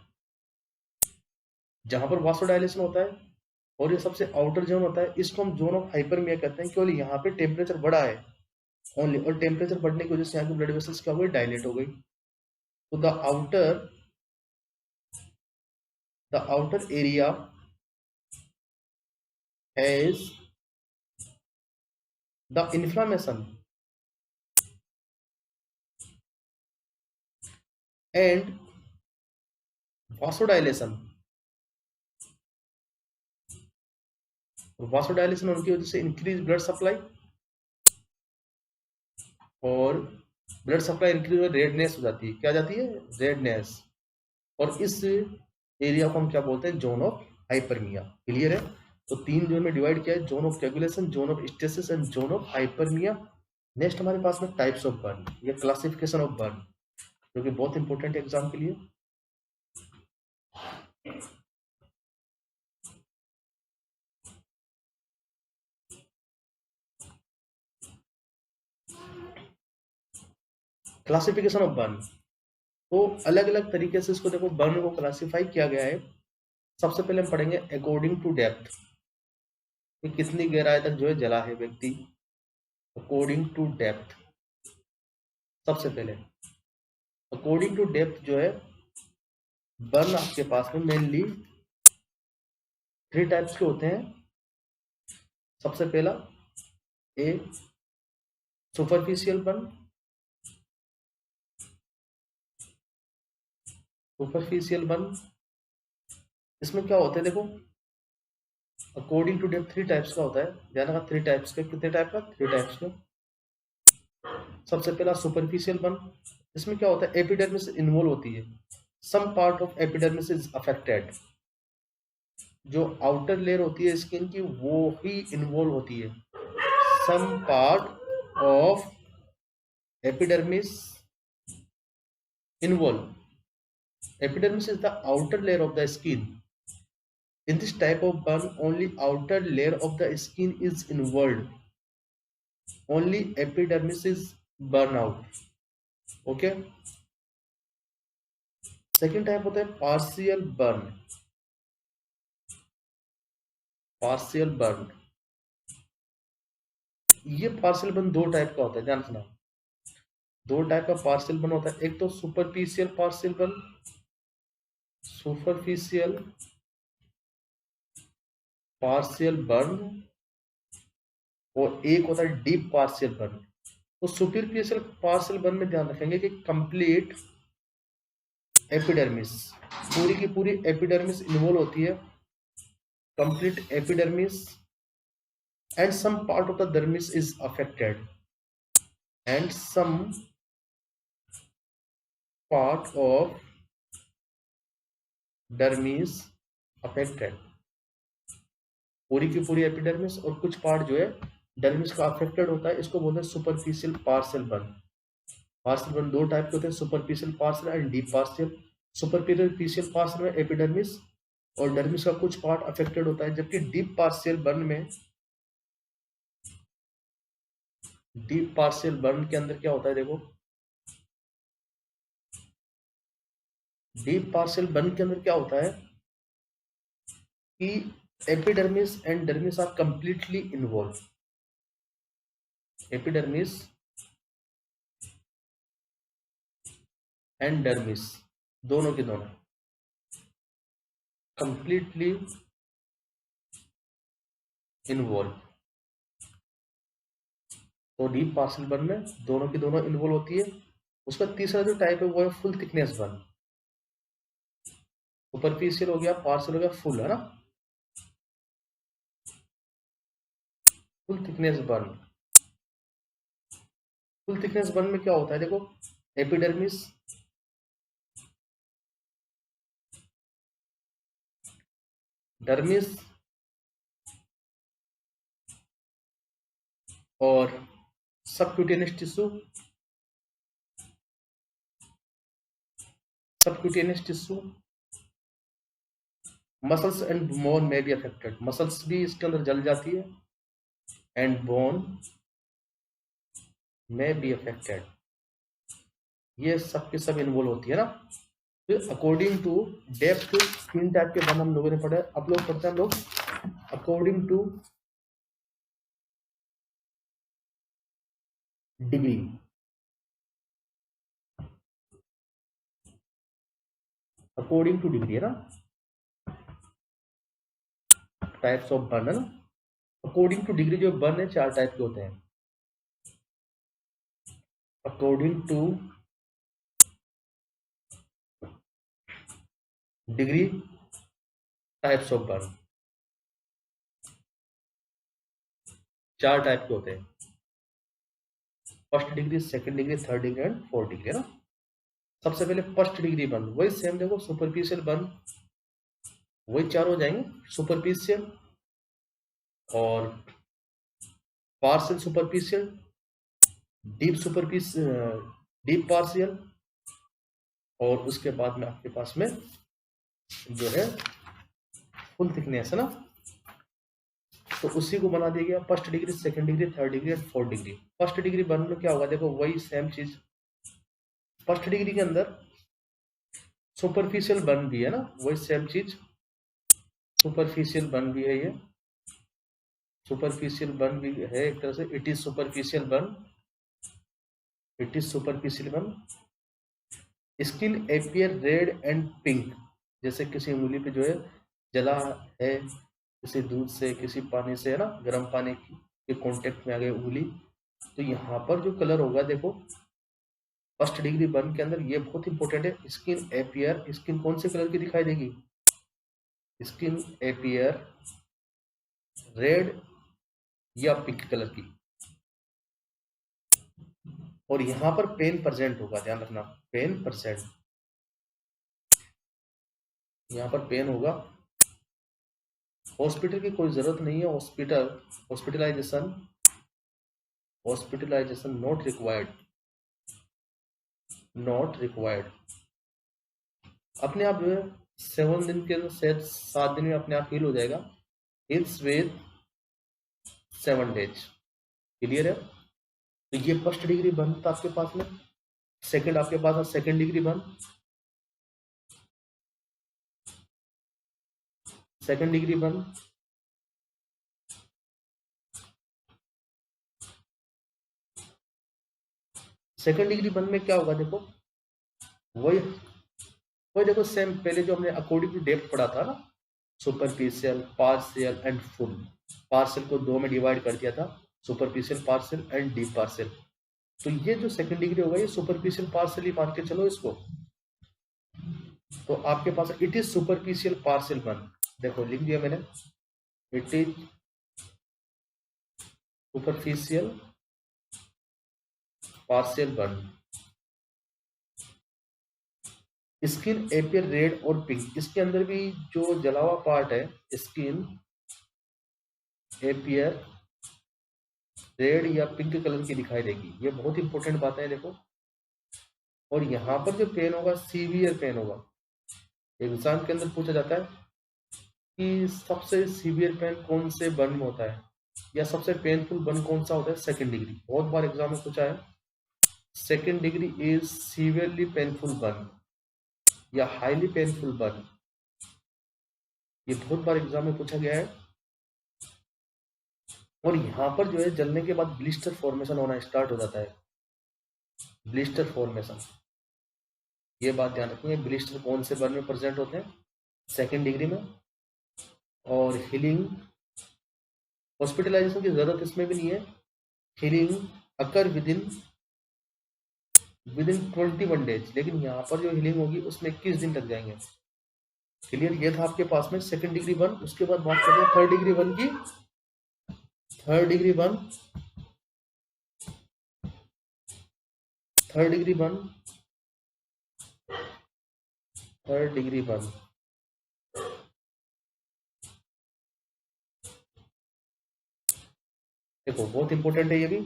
जहां पर वासोडाइलेशन होता है, और ये सबसे आउटर जोन होता है, इसको हम जोन ऑफ हाइपरमिया कहते हैं। केवल यहाँ पे टेम्परेचर बढ़ा है ओनली, और टेम्परेचर बढ़ने की वजह से यहाँ की ब्लड वेसल्स क्या हुई, डायलेट हो गई। तो the outer area has the inflammation and vasodilation. Vasodilation होने की वजह से इंक्रीज ब्लड सप्लाई, और ब्लड सप्लाई इंक्रीज हो रेडनेस हो जाती है। क्या जाती है, रेडनेस। और इस एरिया को हम क्या बोलते हैं, जोन ऑफ हाइपरमिया। क्लियर है। तो तीन जोन में डिवाइड किया है, zone of coagulation, zone of stasis and zone of hyperaemia. Next हमारे पास में टाइप्स ऑफ बर्न या क्लासिफिकेशन ऑफ बर्न, जो कि बहुत इंपॉर्टेंट है एग्जाम के लिए। क्लासिफिकेशन ऑफ बर्न, तो अलग अलग तरीके से इसको देखो बर्न को क्लासिफाई किया गया है। सबसे पहले हम पढ़ेंगे अकॉर्डिंग टू डेप्थ, कि कितनी गहराई तक जो है जला है व्यक्ति, अकॉर्डिंग टू डेप्थ। सबसे पहले अकॉर्डिंग टू डेप्थ जो है बर्न आपके पास में मेनली थ्री टाइप्स के होते हैं। सबसे पहला a superficial burn. Superficial burn इसमें क्या होता है, देखो according to depth three types का होता है। ध्यान रखा, थ्री टाइप्स का। कितने टाइप का, थ्री टाइप्स का। सबसे पहला सुपरफिशियल बर्न, इसमें क्या होता है, एपिडर्मिस इन्वॉल्व होती है, some part of epidermis is affected. जो आउटर लेयर होती है स्किन की वो ही इन्वॉल्व होती है। Some part of epidermis involve. Epidermis is the outer layer of the skin. In this type of burn, only outer layer of the skin is involved. Only epidermis is burn out. Okay. Second type होता है partial burn. Partial burn. ये partial burn दो type का होता है, ध्यान रखना। दो टाइप का पार्शियल बर्न होता है, एक तो superficial partial burn, superficial partial burn, और एक होता है डीप पार्शियल बर्न। तो सुपरफिशियल पार्शियल बर्न में ध्यान रखेंगे कि कंप्लीट एपिडर्मिस, पूरी की पूरी एपिडर्मिस इन्वॉल्व होती है, complete epidermis, and some part of the dermis is affected, and some part of dermis affected. पूरी की पूरी एपिडर्मिस और कुछ पार्ट जो है डर्मिस का अफेक्टेड होता है, इसको बोलते हैं superficial partial burn. Partial burn दो टाइप के होते हैं, superficial partial and deep partial. Superficial partial में एपिडर्मिस और डर्मिस का कुछ पार्ट अफेक्टेड होता है, जबकि डीप पार्शियल बर्न में, डीप पार्शियल बर्न के अंदर क्या होता है, देखो डीप पार्शियल बर्न के अंदर क्या होता है कि epidermis and dermis are completely involve. Epidermis and dermis दोनों के दोनों कंप्लीटली इन्वॉल्व। तो डीप पार्शियल बर्न में दोनों की दोनों इन्वॉल्व होती है। उसका तीसरा जो टाइप है वो है फुल थिकनेस बर्न। सुपरफिशियल हो गया, पार्शियल हो गया, फुल, है ना। Full thickness burn, full thickness burn में क्या होता है देखो, एपिडर्मिस, डर्मिस और subcutaneous tissue, subcutaneous tissue, muscles and bone में भी अफेक्टेड, मसल्स भी इसके अंदर जल जाती है एंड बोन में भी अफेक्टेड, ये सब के सब इन्वॉल्व होती है ना। फिर अकॉर्डिंग टू डेप्थ, तीन टाइप के बर्न हम लोगों ने पढ़े, अब लोग पढ़ते हैं हम लोग according two degree. According two degree है ना, टाइप्स ऑफ बर्न है ना। अकॉर्डिंग टू डिग्री जो बर्न है चार टाइप के होते हैं। According two degree types of burn, चार टाइप के होते हैं, first degree, second degree, third degree and fourth degree, है ना। सबसे पहले फर्स्ट डिग्री बर्न, वही सेम देखो, सुपरफिशियल बर्न वही चार हो जाएंगे, सुपरफिशियल और partial superficial, deep superficial, deep partial, और उसके बाद में आपके पास में जो है फुल थिकनेस, है ना। तो उसी को बना दिया गया first degree, second degree, third degree and fourth degree. First degree burn में क्या होगा देखो, वही सेम चीज, फर्स्ट डिग्री के अंदर सुपरफिशियल बर्न भी है ना, वही सेम चीज, सुपरफिशियल बर्न भी है, ये सुपरफिशियल बर्न भी है एक तरह से, it is superficial burn, it is superficial burn. Skin appear red and pink, जैसे किसी उंगली पे जो है जला है, किसी दूध से, किसी पानी से, है ना, गर्म पानी के कांटेक्ट में आ गई उंगली, तो यहाँ पर जो कलर होगा देखो फर्स्ट डिग्री बर्न के अंदर, ये बहुत इंपॉर्टेंट है। स्किन एपियर, स्किन कौन से कलर की दिखाई देगी, स्किन एपियर रेड या पिंक कलर की, और यहाँ पर पेन प्रेजेंट होगा, ध्यान रखना, पेन प्रेजेंट, यहाँ पर पेन होगा। हॉस्पिटल की कोई जरूरत नहीं है, hospitalisation, hospitalisation not required, not required. अपने आप जो है 7 दिन के, 7 दिन में अपने आप हील हो जाएगा, हील्स विद 7 डेज, क्लियर है। तो ये फर्स्ट डिग्री बर्न था आपके पास में। सेकंड आपके पास है second degree burn, second degree burn, second degree burn में क्या होगा देखो, वही वही देखो सेम, पहले जो हमने अकॉर्डिंग टू डेप्थ पढ़ा था ना, superficial, partial and full, partial को दो में डिवाइड कर दिया था, superficial partial and deep partial. तो ये जो सेकंड डिग्री होगा ये सुपरफिशियल पार्शियल ही मान के चलो इसको। तो आपके पास it is superficial partial burn, देखो लिख दिया मैंने, it is superficial partial burn. Skin appear red और पिंक, इसके अंदर भी जो जला हुआ पार्ट है, स्किन एपियर रेड या पिंक कलर की दिखाई देगी, ये बहुत इंपॉर्टेंट बात है देखो। और यहाँ पर जो पेन होगा सीवियर पेन होगा, एग्जाम के अंदर पूछा जाता है कि सबसे सीवियर पेन कौन से बर्न में होता है, या सबसे पेनफुल बर्न कौन सा होता है, सेकंड डिग्री, बहुत बार एग्जाम में पूछा है, second degree is severely painful burn या हाईली पेनफुल बर्न, ये बहुत बार एग्जाम में पूछा गया है। और यहाँ पर जो है जलने के बाद ब्लिस्टर फॉर्मेशन होना स्टार्ट हो जाता है, ब्लिस्टर फॉर्मेशन, ये बात ध्यान रखेंगे। ब्लिस्टर कौन से बर्न में प्रेजेंट होते हैं, सेकंड डिग्री में, और हीलिंग हॉस्पिटलाइजेशन की जरूरत इसमें भी नहीं है। Healing occur with in 21 days, लेकिन यहाँ पर जो हीलिंग होगी उसमें 21 दिन लग जाएंगे। क्लियर? ये था आपके पास में सेकंड डिग्री वन। उसके बाद बात करते हैं थर्ड डिग्री वन की। Third degree one, third degree one, third degree one. देखो बहुत इंपॉर्टेंट है ये भी।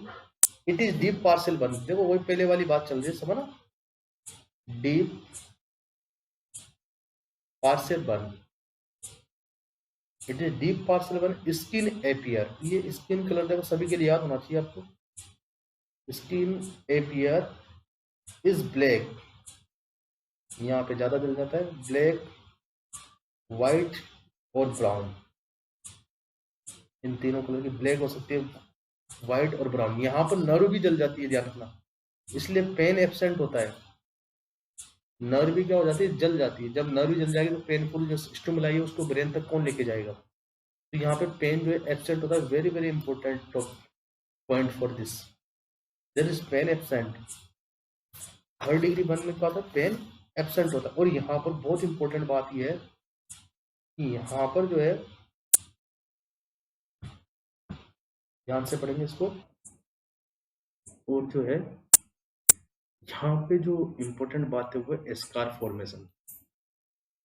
It is deep parcel one. देखो वही पहले वाली बात चल रही है, समझ ना, deep parcel one. It is deep parcel one skin appear. ये स्किन कलर देखो सभी के लिए याद होना चाहिए आपको। स्किन एपियर इज ब्लैक, यहाँ पे ज्यादा मिल जाता है, ब्लैक, व्हाइट और ब्राउन। इन तीनों कलर की ब्लैक हो सकती है, व्हाइट और ब्राउन। यहाँ पर नर्व भी जल जाती है, ध्यान रखना, इसलिए पेन एब्सेंट होता है। नर्व भी क्या हो जाती है, जल जाती है। जब नर्व जल जाएगी तो पेनफुल जो स्टिमुलाई है उसको ब्रेन तक कौन लेके जाएगा? तो यहाँ पे पेन जो है एब्सेंट होता है। Very very important point for this, there is pain absent. Third degree one में क्या होता है, पेन एब्सेंट होता है। और यहाँ पर बहुत इंपॉर्टेंट बात यह है कि यहाँ पर जो है, ध्यान से पढ़ेंगे इसको, और जो है यहाँ पे जो इंपॉर्टेंट बात है वो है scar formation.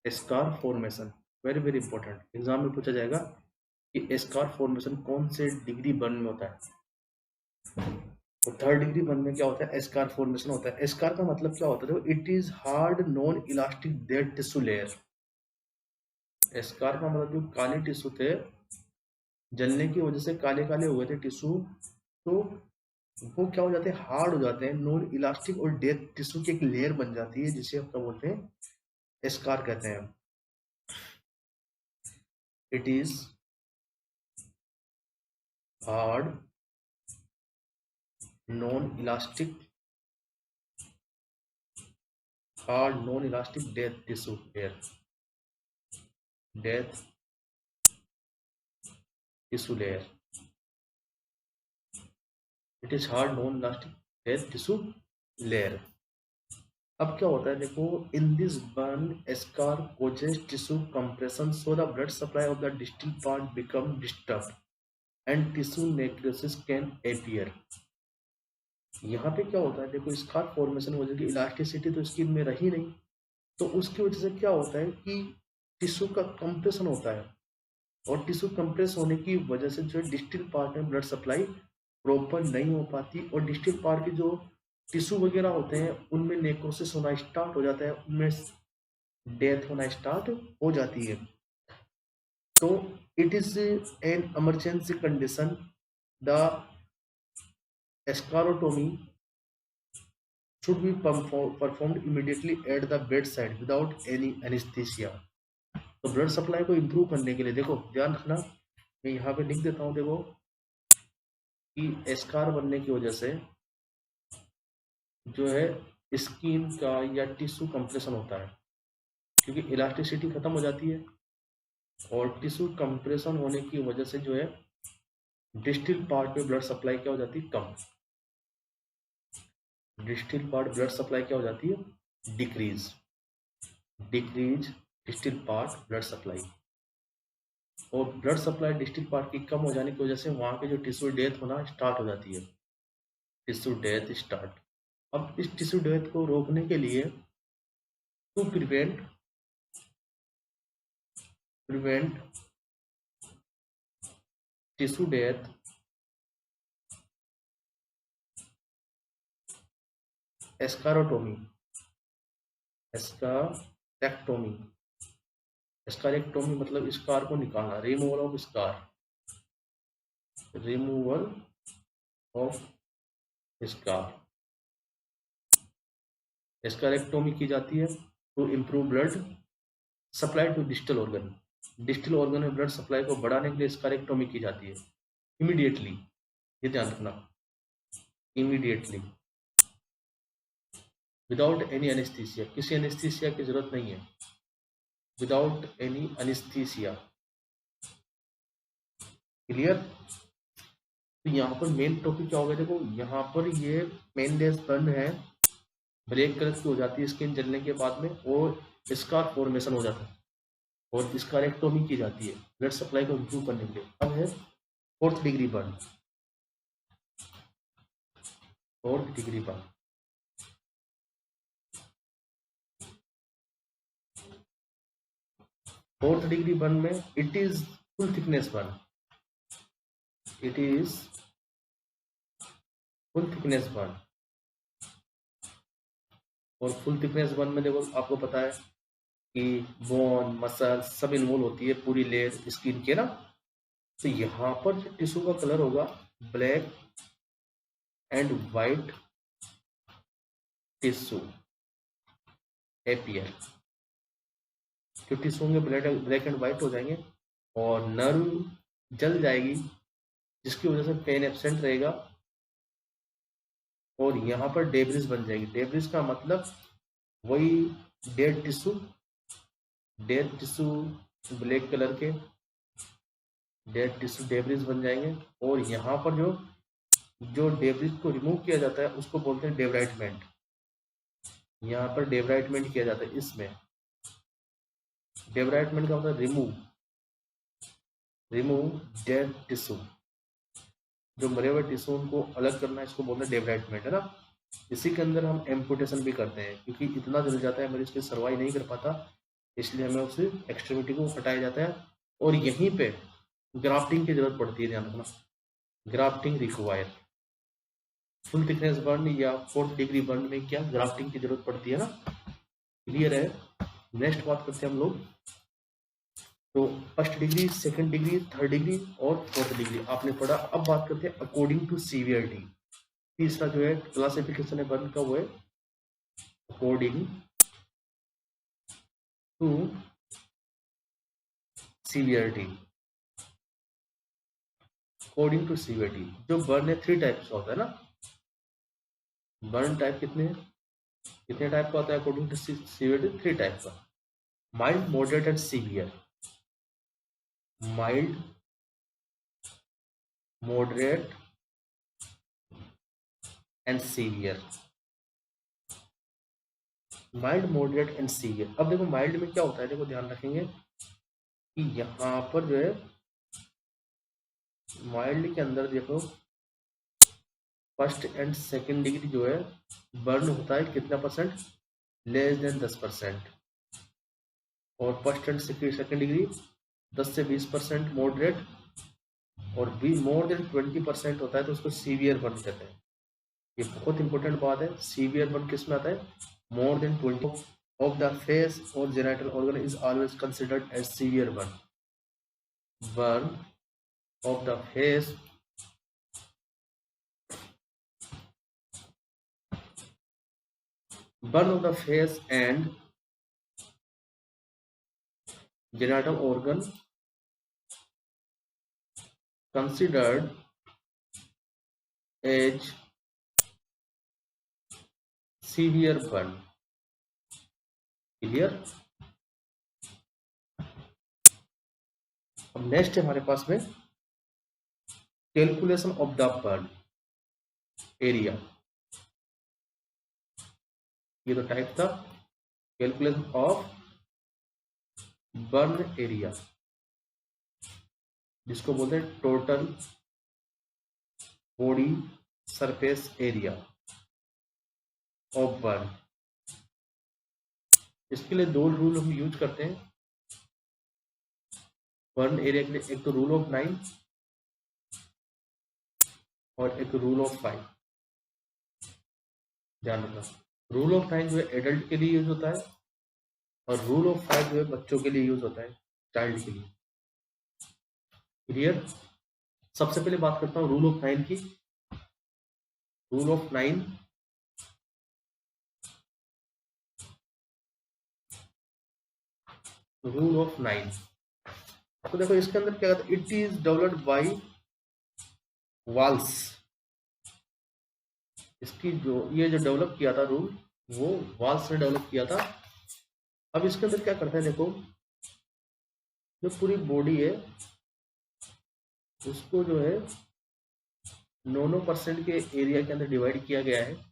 Scar formation very very important, exam में पूछा जाएगा कि स्कार फॉर्मेशन कौन से डिग्री वन में होता है। तो थर्ड डिग्री वन में क्या होता है, स्कार फॉर्मेशन होता है। स्कार का मतलब क्या होता है, it is hard non elastic dead tissue layer. Scar का मतलब जो काले टिश्यू थे, जलने की वजह से काले काले हुए थे टिश्यू, तो वो क्या हो जाते हैं, हार्ड हो जाते हैं, नॉन इलास्टिक और डेड टिश्यू की एक लेयर बन जाती है, जिसे हम क्या बोलते हैं, स्कार कहते हैं। It is hard non elastic, hard non elastic death tissue layer, death tissue layer. It is hard non elastic death tissue layer. अब क्या होता है देखो, in this burn scar causes tissue compression, so the blood supply of the distal part become disturb and tissue necrosis can appear. यहाँ पे क्या होता है देखो, स्कार फॉर्मेशन हो जाएगी, इलास्टिसिटी तो स्किन में रही नहीं, तो उसकी वजह से क्या होता है कि टिश्यू का कंप्रेशन होता है, और टिश्यू कंप्रेस होने की वजह से जो है डिस्टल पार्ट में ब्लड सप्लाई प्रॉपर नहीं हो पाती, और डिस्टल पार्ट के जो टिश्यू वगैरह होते हैं उनमें नेक्रोसिस होना स्टार्ट हो जाता है, उनमें डेथ होना स्टार्ट हो जाती है। तो it is an emergency condition. The escharotomy should be performed immediately at the bedside without any anesthesia। तो ब्लड सप्लाई को इम्प्रूव करने के लिए देखो ध्यान रखना, मैं यहाँ पे लिख देता हूँ, देखो कि स्कार बनने की वजह से जो है स्किन का या टिश्यू कंप्रेशन होता है, क्योंकि इलास्टिसिटी खत्म हो जाती है, और टिश्यू कंप्रेशन होने की वजह से जो है डिस्टल पार्ट में ब्लड सप्लाई क्या हो जाती है, कम। डिस्टल पार्ट ब्लड सप्लाई क्या हो जाती है, decrease, decrease distal part blood supply. और ब्लड सप्लाई डिस्टल पार्ट की कम हो जाने की वजह से वहाँ के जो टिश्यू डेथ होना स्टार्ट हो जाती है, टिश्यू डेथ स्टार्ट। अब इस टिश्यू डेथ को रोकने के लिए, to prevent tissue death, escharotomy, escharectomy. Escharectomy मतलब स्कार को निकालना, removal of scar, removal of scar. Escharectomy की जाती है to improve blood supply to distal organ. Distal organ में ब्लड सप्लाई को बढ़ाने के लिए स्कारेक्टोमी की जाती है इमीडिएटली, ये ध्यान रखना, इमीडिएटली, विदाउट एनी एनेस्थीसिया, किसी एनेस्थीसिया की जरूरत नहीं है, विदाउट एनी एनेस्थीसिया, क्लियर। तो यहाँ पर मेन टॉपिक क्या हो गया, देखो यहाँ पर ये मेन लेस बर्न है, ब्लैक कलर की हो जाती है स्किन जलने के बाद में, और स्कार फॉर्मेशन हो जाता है, और स्कारेक्टोमी की जाती है ब्लड सप्लाई को इम्प्रूव करने के लिए। अब है fourth degree burn. Fourth degree burn, fourth degree burn में it is full thickness burn. It is full thickness burn. और फुल थिकनेस बर्न में देखो आपको पता है कि बोन मसल सब इन्वॉल्व होती है, पूरी लेयर स्किन के ना। तो यहाँ पर जो टिश्यू का कलर होगा black and white tissue appear. जो टिश्यू होंगे ब्लैक एंड वाइट हो जाएंगे, और नर्व जल जाएगी जिसकी वजह से पेन एब्सेंट रहेगा, और यहाँ पर डेब्रिस बन जाएगी। डेब्रिस का मतलब वही dead tissue, dead tissue black colour के डेड टिश्यू डेब्रिस बन जाएंगे। और यहाँ पर जो जो डेब्रिस को रिमूव किया जाता है उसको बोलते हैं डेब्राइटमेंट। यहाँ पर डेब्राइटमेंट किया जाता है। इसमें डेब्राइटमेंट का मतलब रिमूव डेड टिश्यू, जो मरे हुए टिश्यू उनको अलग करना, इसको बोलते हैं डेब्राइटमेंट, है ना। इसी के अंदर हम एम्पुटेशन भी करते हैं, क्योंकि इतना जल जाता है मरीज के सर्वाइव नहीं कर पाता, इसलिए हमें उस एक्सट्रीमिटी को हटाया जाता है। और यहीं पे ग्राफ्टिंग की जरूरत पड़ती है, ध्यान रखना, grafting require. Full thickness burn या फोर्थ डिग्री बर्न में क्या ग्राफ्टिंग की जरूरत पड़ती है ना। क्लियर है। नेक्स्ट बात करते हैं हम लोग, तो first degree, second degree, third degree और फोर्थ डिग्री आपने पढ़ा। अब बात करते हैं अकॉर्डिंग टू सीवियरिटी। तीसरा जो है क्लासिफिकेशन है बर्न का, वो है according to severity. According to severity जो बर्न है 3 टाइप्स का होता है ना। बर्न टाइप कितने टाइप का होता है अकॉर्डिंग टू सीवियरिटी? 3 टाइप का। Mild, moderate and severe. Mild, moderate and severe. Mild, moderate and severe. अब देखो माइल्ड में क्या होता है, देखो ध्यान रखेंगे कि यहाँ पर जो है माइल्ड के अंदर देखो फर्स्ट एंड सेकंड डिग्री जो है बर्न होता है कितना परसेंट? Less than 10%। और फर्स्ट एंड सेकंड डिग्री 10 से 20% मॉडरेट, और भी मोर देन 20% होता है तो उसको सीवियर बर्न कहते हैं। ये बहुत इंपॉर्टेंट बात है। सीवियर बर्न किस में आता है? More than 20 of the face or genital organ is always considered as severe burn. Burn of the face and genital organ considered as severe burn. Clear. अब नेक्स्ट है हमारे पास में calculation of the burn area. ये तो type था calculation of burn area, जिसको बोलते हैं total body surface area of burn. इसके लिए 2 रूल हम यूज करते हैं बर्न एरिया के लिए। एक तो रूल ऑफ 9 और एक रूल ऑफ 5। ध्यान रखना, रूल ऑफ 9 जो है एडल्ट के लिए यूज होता है, और रूल ऑफ 5 जो है बच्चों के लिए यूज होता है, चाइल्ड के लिए। क्लियर। सबसे पहले बात करता हूँ रूल ऑफ 9 की। Rule of 9, rule of 9। तो देखो इसके अंदर क्या कहता है, it is developed by Wallace. इसकी जो ये जो डेवलप किया था रूल, वो वाल्स ने डेवलप किया था। अब इसके अंदर क्या करते हैं, देखो जो पूरी बॉडी है उसको जो है 9% के एरिया के अंदर डिवाइड किया गया है।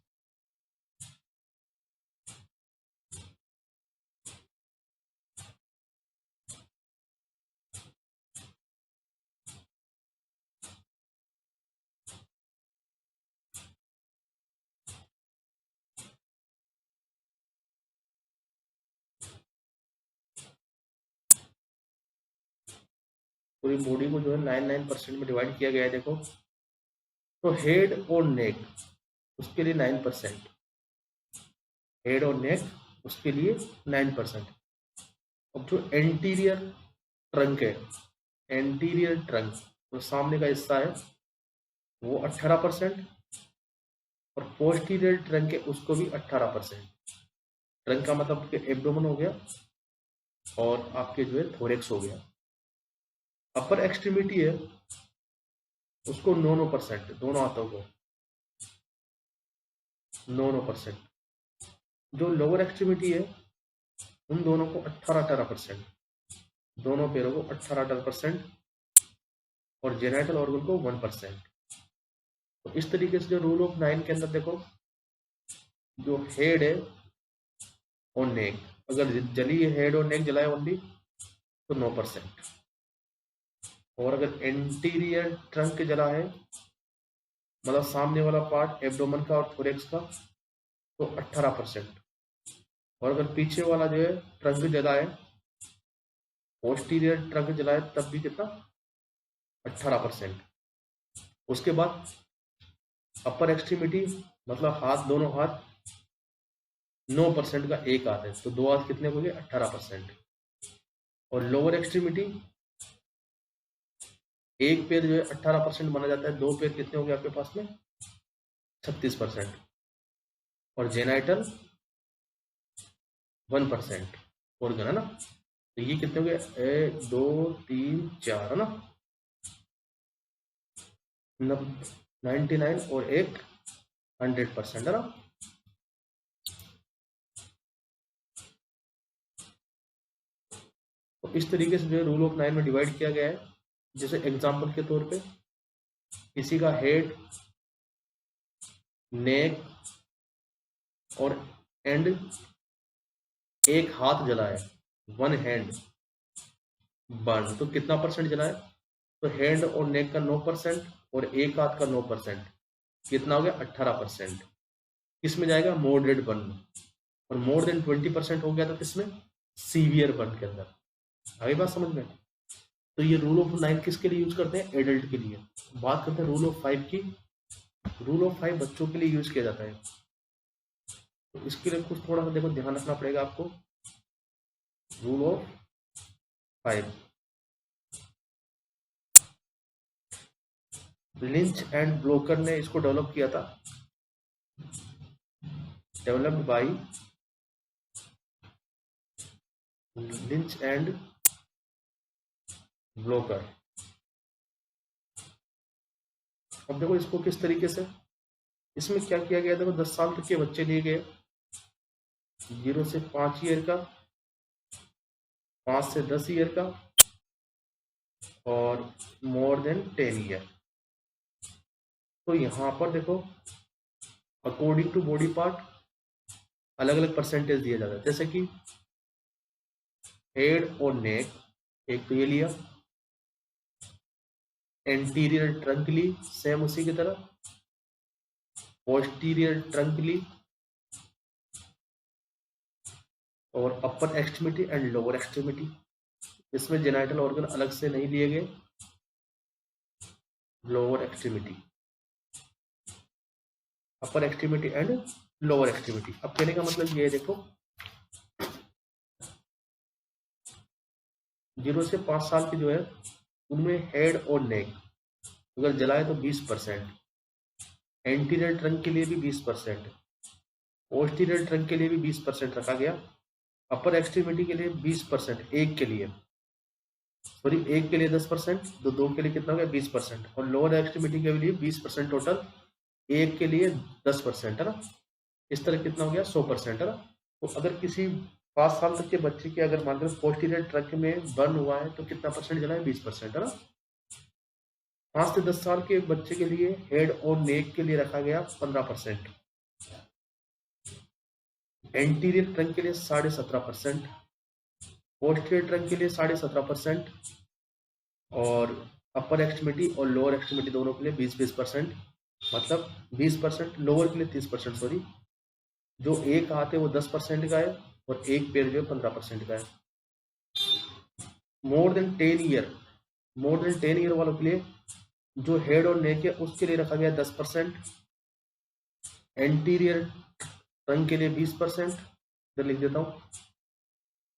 पूरी बॉडी को जो है 9% में डिवाइड किया गया है। देखो तो हेड और नेक उसके लिए 9%, हेड और नेक उसके लिए 9%। अब जो एंटीरियर ट्रंक है, एंटीरियर ट्रंक जो सामने का हिस्सा है वो 18%, और पोस्टीरियर ट्रंक है उसको भी 18%। ट्रंक का मतलब कि एब्डोमेन हो गया और आपके जो है थोरेक्स हो गया। अपर एक्सट्रीमिटी है उसको 9% दोनों हाथों को 9%। जो लोअर एक्सट्रीमिटी है उन दोनों को 18%, दोनों पैरों को 18%, और जेनाइटल ऑर्गन को 1%। तो इस तरीके से जो रूल ऑफ 9 के अंदर देखो, जो हेड है और नेक, अगर जली हेड और नेक जलाए ओनली तो 9%, और अगर एंटीरियर ट्रंक जला है मतलब सामने वाला पार्ट एब्डोमेन का और थोरेक्स का तो 18%, और अगर पीछे वाला जो है ट्रंक जला है, पोस्टीरियर ट्रंक जला है, तब भी कितना 18%। उसके बाद अपर एक्सट्रीमिटी मतलब हाथ, दोनों हाथ 9% का एक हाथ है तो दो हाथ कितने हो गए 18%। और लोअर एक्सट्रीमिटी एक पैर जो है 18% माना जाता है, दो पैर कितने हो गए आपके पास में 36%, और जेनाइटल 1% ऑर्गन है ना। तो ये कितने हो गए 1 2 3 4 है ना, 99 और एक 100% है ना। तो इस तरीके से जो है रूल ऑफ 9 में डिवाइड किया गया है। जैसे एग्जाम्पल के तौर पे किसी का हेड, नेक और एंड एक हाथ जला है, 1 हैंड बर्न, तो कितना परसेंट जला है, तो हैंड और नेक का 9% और एक हाथ का 9%, कितना हो गया 18%। किस में जाएगा मॉडरेट बर्न, और मोर देन 20% हो गया तो किसमें सीवियर बर्न के अंदर। आगे बात समझ में। तो ये रूल ऑफ 9 किसके लिए यूज करते हैं, एडल्ट के लिए। बात करते हैं रूल ऑफ 5 की। रूल ऑफ 5 बच्चों के लिए यूज किया जाता है, तो इसके लिए कुछ थोड़ा सा देखो ध्यान रखना पड़ेगा आपको। Rule of 5 lynch and blocker ने इसको डेवलप किया था, developed by lynch and blocker. अब देखो इसको किस तरीके से, इसमें क्या किया गया, देखो 10 साल तक के बच्चे लिए गए, 0 से 5 ईयर का, 5 से 10 ईयर का, और मोर देन 10 ईयर। तो यहाँ पर देखो अकॉर्डिंग टू बॉडी पार्ट अलग अलग परसेंटेज दिया जाता है। जैसे कि हेड और नेक, एक तो ये लिया, एंटीरियर ट्रंक ली सेम उसी की तरह, पोस्टीरियर ट्रंक ली, और अपर एक्सट्रीमिटी एंड लोअर एक्सट्रीमिटी। इसमें जेनाइटल ऑर्गन अलग से नहीं लिए गए, lower extremity, upper extremity and lower extremity. अब कहने का मतलब ये है, देखो 0 से 5 साल के जो है उनमें हेड और नेक अगर जलाए तो 20%, एंटीरियर ट्रंक के लिए भी 20%, पोस्टीरियर ट्रंक के लिए भी 20% रखा गया, अपर एक्सट्रीमिटी के लिए 20%, एक के लिए सॉरी एक के लिए 10%, तो दो के लिए कितना हो गया 20%, और लोअर एक्सट्रीमिटी के लिए 20% टोटल, एक के लिए 10% है ना। इस तरह कितना हो गया 100% है ना। तो अगर किसी 5 साल तक के बच्चे के अगर मान लो पोस्टीरियर ट्रंक में बर्न हुआ है तो कितना परसेंट जला है 20% है ना। 5 से 10 साल के बच्चे के लिए हेड और नेक के लिए रखा गया 15%, एंटीरियर ट्रंक के लिए 17.5%, पोस्टीरियर ट्रंक के लिए 17.5%, और अपर एक्सट्रीमिटी और लोअर एक्सट्रीमिटी दोनों के लिए 20-20%, मतलब 20%, लोअर के लिए 30%, सॉरी। जो एक हाथ है वो 10% का है और एक पैर जो है 15% का है। मोर देन 10 ईयर वालों के लिए जो हेड और नेक है उसके लिए रखा गया 10%, एंटीरियर ट्रंक के लिए 20%, इधर लिख देता हूँ,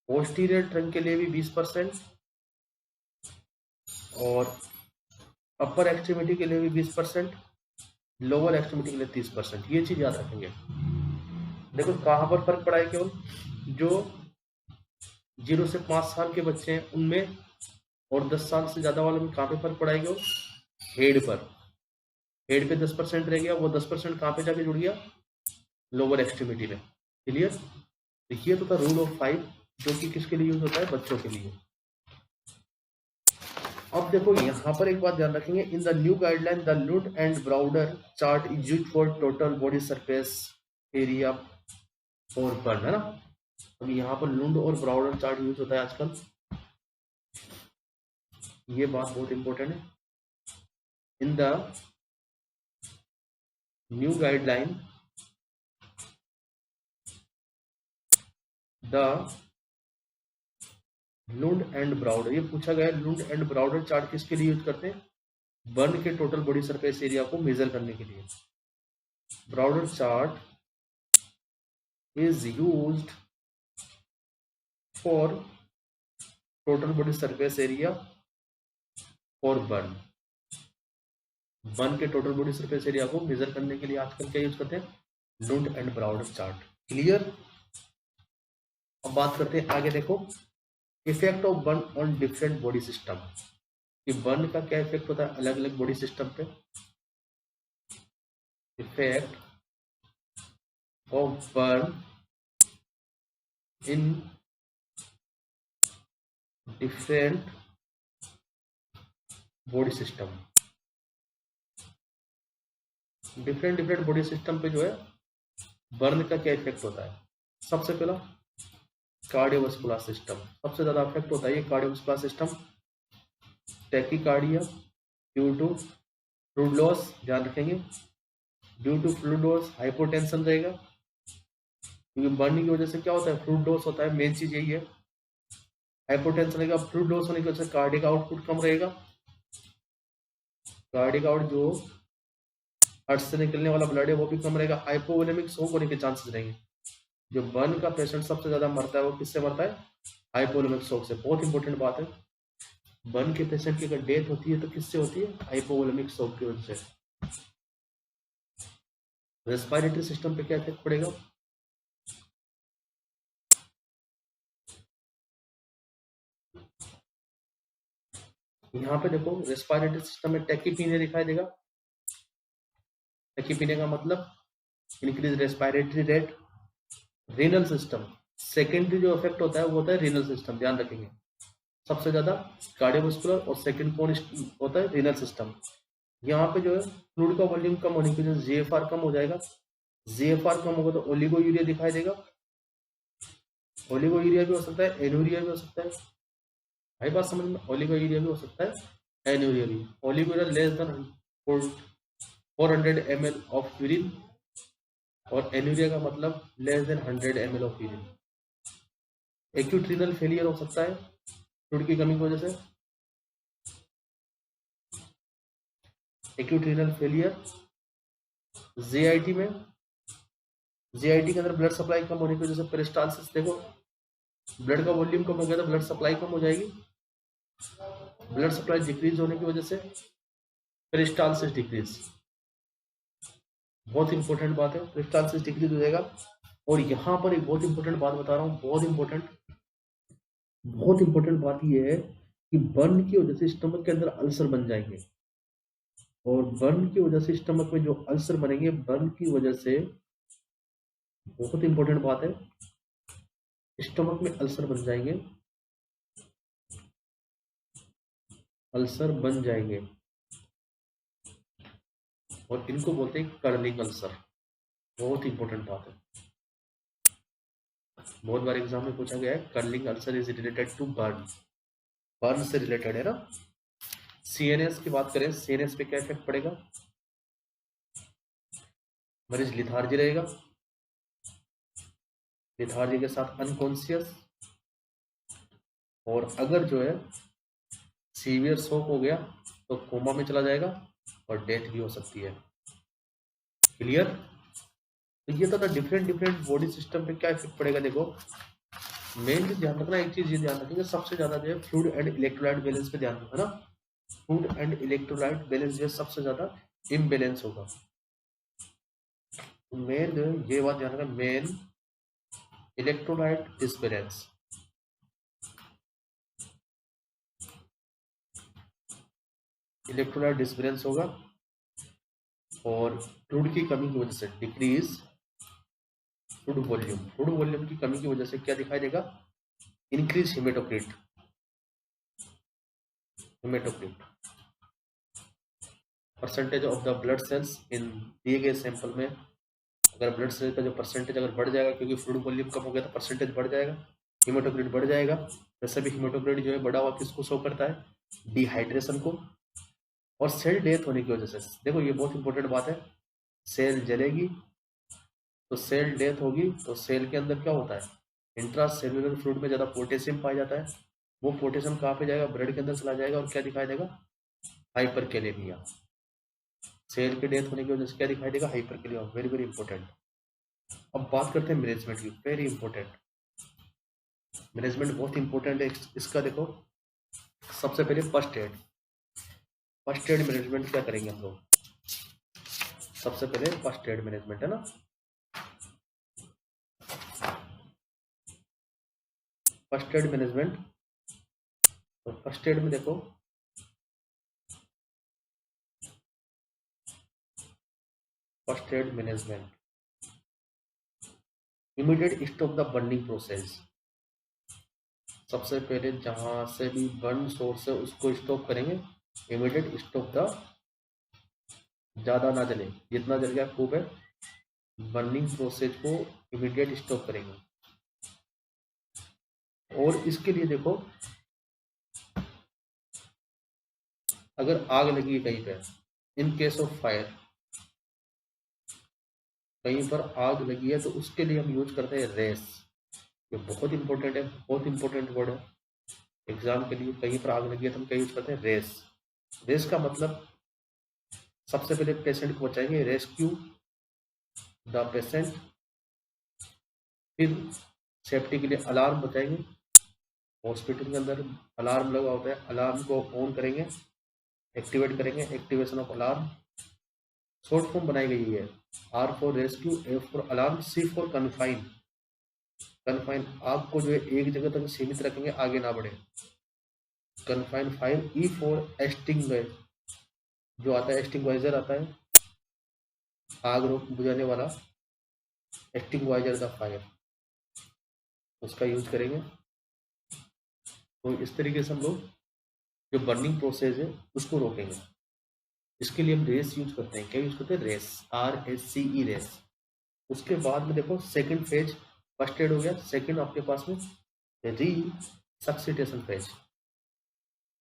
पोस्टीरियर ट्रंक के लिए भी 20%, और अपर एक्सट्रीमिटी के लिए भी 20%, लोअर एक्सट्रीमिटी के लिए 30%। ये चीज याद रखेंगे। देखो कहाँ पर फर्क पड़ा है, केवल जो 0 से 5 साल के बच्चे हैं उनमें और 10 साल से ज्यादा वालों में कहाँ पे फर्क पड़ा है, केवल हेड पर। हेड पे 10% रह गया, वो 10% कहाँ पे जाके जुड़ गया, लोअर एक्सट्रीमिटी में। क्लियर। देखिए तो था रूल ऑफ 5, जो कि किसके लिए यूज होता है, बच्चों के लिए। अब देखो यहाँ पर एक बात ध्यान रखेंगे, in the new guideline the Lund and Browder chart is use for total body surface area for burn, है ना। अब यहाँ पर लुंड और ब्राउडर चार्ट यूज होता है आजकल, ये बात बहुत इंपॉर्टेंट है। इन the new guideline the Lund and Browder, ये पूछा गया लुंड एंड ब्राउडर चार्ट किसके लिए यूज करते हैं, बर्न के टोटल बॉडी सरफेस एरिया को मेजर करने के लिए। Browder chart is used for total body surface area for burn. Burn के टोटल बॉडी सरफेस एरिया को मेजर करने के लिए आजकल क्या यूज करते हैं, Lund and Browder chart. Clear. अब बात करते हैं आगे, देखो effect of burn on different body system, कि बर्न का क्या इफेक्ट होता है अलग अलग बॉडी सिस्टम पे। Effect of burn in different body system, different body system पे जो है बर्न का क्या इफेक्ट होता है। सबसे पहला कार्डियोवास्कुलर सिस्टम, सबसे ज्यादा इफेक्ट होता है ये cardiovascular system. Tachycardia due to fluid loss, ध्यान रखेंगे, due to fluid loss hypotension रहेगा, क्योंकि बर्निंग की वजह से क्या होता है, फ्लूइड लॉस होता है, मेन चीज यही है। हाइपोटेंशन रहेगा, फ्लूइड लॉस होने की वजह से कार्डियक आउटपुट कम रहेगा, कार्डियक आउट जो हार्ट से निकलने वाला ब्लड है वो भी कम रहेगा, हाइपोवोलेमिक शॉक होने के चांसेस रहेंगे। जो बर्न का पेशेंट सबसे ज्यादा मरता है वो किससे मरता है, हाइपोवोलेमिक शॉक से। बहुत इंपॉर्टेंट बात है, बर्न के पेशेंट की अगर डेथ होती है तो किससे होती है, हाइपोवोलेमिक शॉक की वजह से। रेस्पिरेटरी सिस्टम पे क्या इफेक्ट पड़ेगा, यहाँ पे देखो रेस्पिरेटरी सिस्टम में टैकीपीनिया दिखाई देगा। टैकीपीनिया का मतलब increase respiratory rate. Renal system, secondary जो इफेक्ट होता है वो होता है रीनल सिस्टम, ध्यान रखेंगे। सबसे ज्यादा कार्डियोवास्कुलर और सेकंड कौन होता है, रीनल सिस्टम। यहाँ पे जो है फ्लूइड का वॉल्यूम कम होने की वजह से जीएफआर कम हो जाएगा, जीएफआर कम होगा तो ओलिगोयूरिया दिखाई देगा। ओलिगोयूरिया भी हो सकता है, एनूरिया भी हो सकता है, भाई बात समझ में, ओलिगोयूरिया भी हो सकता है, एनूरिया भी। Oliguria less than 400 ml of urine, और एनूरिया का मतलब less than 100 ml of urine. Acute renal failure हो सकता है फ्लूइड की कमी की वजह से, एक्यूट रीनल फेलियर। जेआईटी में, जेआईटी के अंदर ब्लड सप्लाई कम होने की वजह से पेरिस्टाल्सिस, देखो ब्लड का वॉल्यूम कम हो गया तो ब्लड सप्लाई कम हो जाएगी, ब्लड सप्लाई डिक्रीज होने की वजह से पेरिस्टाल्सिस डिक्रीज। बहुत इंपॉर्टेंट बात है, पेरिस्टाल्सिस डिक्रीज हो जाएगा। और यहाँ पर एक बहुत इंपॉर्टेंट बात बता रहा हूँ, बहुत इंपॉर्टेंट बात यह है कि बर्न की वजह से स्टमक के अंदर अल्सर बन जाएंगे, और बर्न की वजह से स्टमक में जो अल्सर बनेंगे, बर्न की वजह से, बहुत इंपॉर्टेंट बात है, स्टमक में अल्सर बन जाएंगे, अल्सर बन जाएंगे। और इनको बोलते हैं कर्लिंग अल्सर। बहुत इंपॉर्टेंट बात है, बहुत बार एग्जाम में पूछा गया है। Curling ulcer is related to burn, burn से रिलेटेड है ना। सीएनएस की बात करें, सीएनएस पे क्या इफेक्ट पड़ेगा? मरीज लिथार्जी रहेगा, लिथार्जी के साथ अनकॉन्शियस, और अगर जो है सीवियर शॉक हो गया तो कोमा में चला जाएगा और डेथ भी हो सकती है। क्लियर? तो ये तो डिफरेंट डिफरेंट बॉडी सिस्टम पे क्या इफेक्ट पड़ेगा। देखो मेन चीज ध्यान रखना, एक चीज ये ध्यान रखेंगे, सबसे ज्यादा जो है फ्लूइड एंड इलेक्ट्रोलाइट बैलेंस पे ध्यान रखना ना। फ्लूइड एंड इलेक्ट्रोलाइट बैलेंस जो है सबसे ज्यादा इम्बैलेंस होगा। मेन जो है ये बात ध्यान रखना, main electrolyte disbalance, electrolyte disbalance होगा। और फ्लूइड की कमी की वजह से decrease fluid volume, fluid volume की कमी की वजह से क्या दिखाई देगा? Increase hematocrit, hematocrit percentage of the blood cells in दिए गए सैंपल में। अगर ब्लड सेल का जो परसेंटेज अगर बढ़ जाएगा, क्योंकि फ्लूइड वॉल्यूम कम हो गया तो परसेंटेज बढ़ जाएगा, हिमेटोक्रिट बढ़ जाएगा। वैसे भी हिमेटोक्रिट जो है बढ़ा हुआ किसको शो करता है? डिहाइड्रेशन को। और सेल डेथ होने की वजह से, देखो ये बहुत इंपॉर्टेंट बात है, सेल जलेगी तो सेल डेथ होगी, तो सेल के अंदर क्या होता है? इंट्रा सेलुलर फ्लूइड में ज्यादा पोटेशियम पाया जाता है। वो पोटेशियम कहाँ पे जाएगा? ब्लड के अंदर चला जाएगा और क्या दिखाई देगा? हाइपरकैलेमिया। सेल के डेथ होने की वजह से क्या दिखाई देगा? हाइपरकैलेमिया। Very very important. अब बात करते हैं मैनेजमेंट की, वेरी इंपॉर्टेंट। मैनेजमेंट बहुत इंपॉर्टेंट है इसका। देखो सबसे पहले first aid, first aid management क्या करेंगे हम लोग? सबसे पहले फर्स्ट एड मैनेजमेंट है ना। फर्स्ट एड मैनेजमेंट, तो फर्स्ट एड में देखो first aid management, immediate stop the burning process. सबसे पहले जहां से भी बर्न सोर्स है उसको स्टॉप करेंगे। इमीडिएट स्टॉप द, ज्यादा ना जले, जितना जल गया खूब है, बर्निंग प्रोसेस को इमीडिएट स्टॉप करेंगे। और इसके लिए देखो, अगर आग लगी है कहीं पर, इन केस ऑफ फायर, कहीं पर आग लगी है तो उसके लिए हम यूज करते हैं रेस। ये बहुत इंपॉर्टेंट है, बहुत इंपॉर्टेंट वर्ड है एग्जाम के लिए। कहीं पर आग लगी है तो हम क्या यूज करते हैं? रेस। रेस का मतलब सबसे पहले पेशेंट को बचाएंगे, रेस्क्यू द पेशेंट। फिर सेफ्टी के लिए अलार्म बताएंगे। हॉस्पिटल के अंदर अलार्म लगा होता है, अलार्म को ऑन करेंगे, एक्टिवेट करेंगे, activation of alarm. Short form बनाई गई है, R for rescue, A for alarm, C for confine. Confine आग को जो है एक जगह तक सीमित रखेंगे, आगे ना बढ़े, confine fire. E for extinguish, जो आता है एक्सटिंग्वाइजर आता है, आग रोक बुझाने वाला, एक्सटिंग्वाइजर द फायर, उसका यूज करेंगे। तो इस तरीके से हम लोग जो बर्निंग प्रोसेस है उसको रोकेंगे। इसके लिए हम रेस यूज करते हैं। क्या यूज करते हैं? Race, RACE, race. उसके बाद में देखो सेकंड फेज, फर्स्ट एड हो गया, सेकंड आपके पास में रिसक्सिटेशन फेज,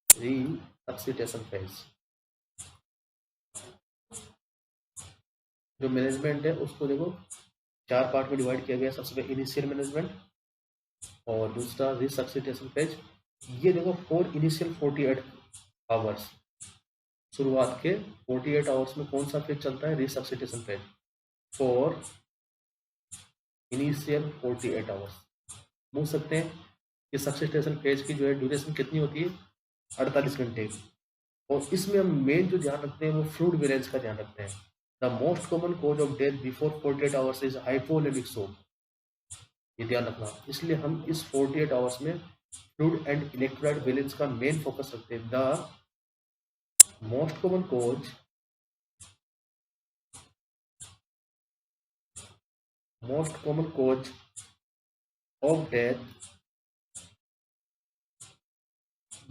रिसक्सिटेशन फेज। जो मैनेजमेंट है उसको देखो चार पार्ट में डिवाइड किया गया। सबसे पहले इनिशियल मैनेजमेंट, और दूसरा रिसक्सिटेशन फेज। ये देखो फॉर इनिशियल 48 आवर्स, शुरुआत के 48 आवर्स में कौन सा फेज चलता है? Resuscitation phase. For initial 48 hours पूछ सकते हैं कि सब्सिस्टेशन फेज की जो है ड्यूरेशन कितनी होती है? 48 घंटे। और इसमें हम मेन जो ध्यान रखते हैं वो फ्लूइड बैलेंस का ध्यान रखते हैं। The most common cause of death before 48 hours is hypovolemic shock, ये ध्यान रखना। इसलिए हम इस 48 आवर्स में फ्लूइड एंड इलेक्ट्रोलाइट बैलेंस का मेन फोकस रखते हैं। The most common cause, most common cause of death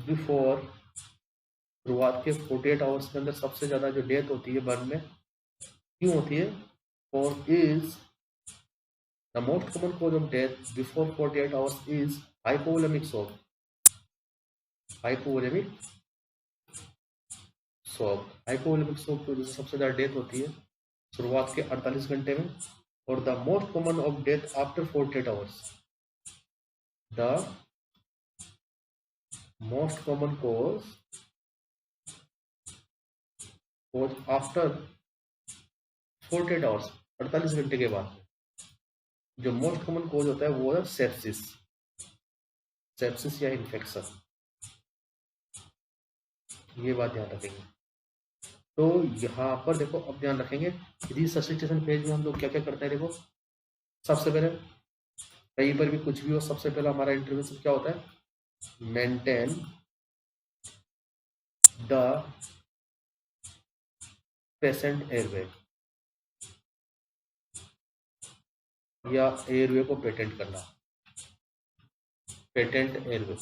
before, शुरुआत के 48 आवर्स के अंदर सबसे ज्यादा जो डेथ होती है बर्न में, क्यों होती है? और is the most common cause of death before 48 hours is hypovolemic shock. Hypovolemic shock, hypovolemic shock की वजह से सबसे ज्यादा डेथ होती है शुरुआत के 48 घंटे में। और the most common of death after 48 hours, the most common cause after 48 hours, 48 घंटे के बाद जो मोस्ट कॉमन कॉज होता है वो है सेप्सिस, सेप्सिस या इन्फेक्शन। ये बात ध्यान रखेंगे। तो यहाँ पर देखो, अब ध्यान रखेंगे रिससिटेशन फेज में हम लोग क्या क्या करते हैं। देखो, सबसे पहले कहीं पर भी कुछ भी हो, सबसे पहले हमारा इंटरवेंशन क्या होता है? मेंटेन द पेशेंट एयरवे, या एयरवे को पेटेंट करना, patent airway,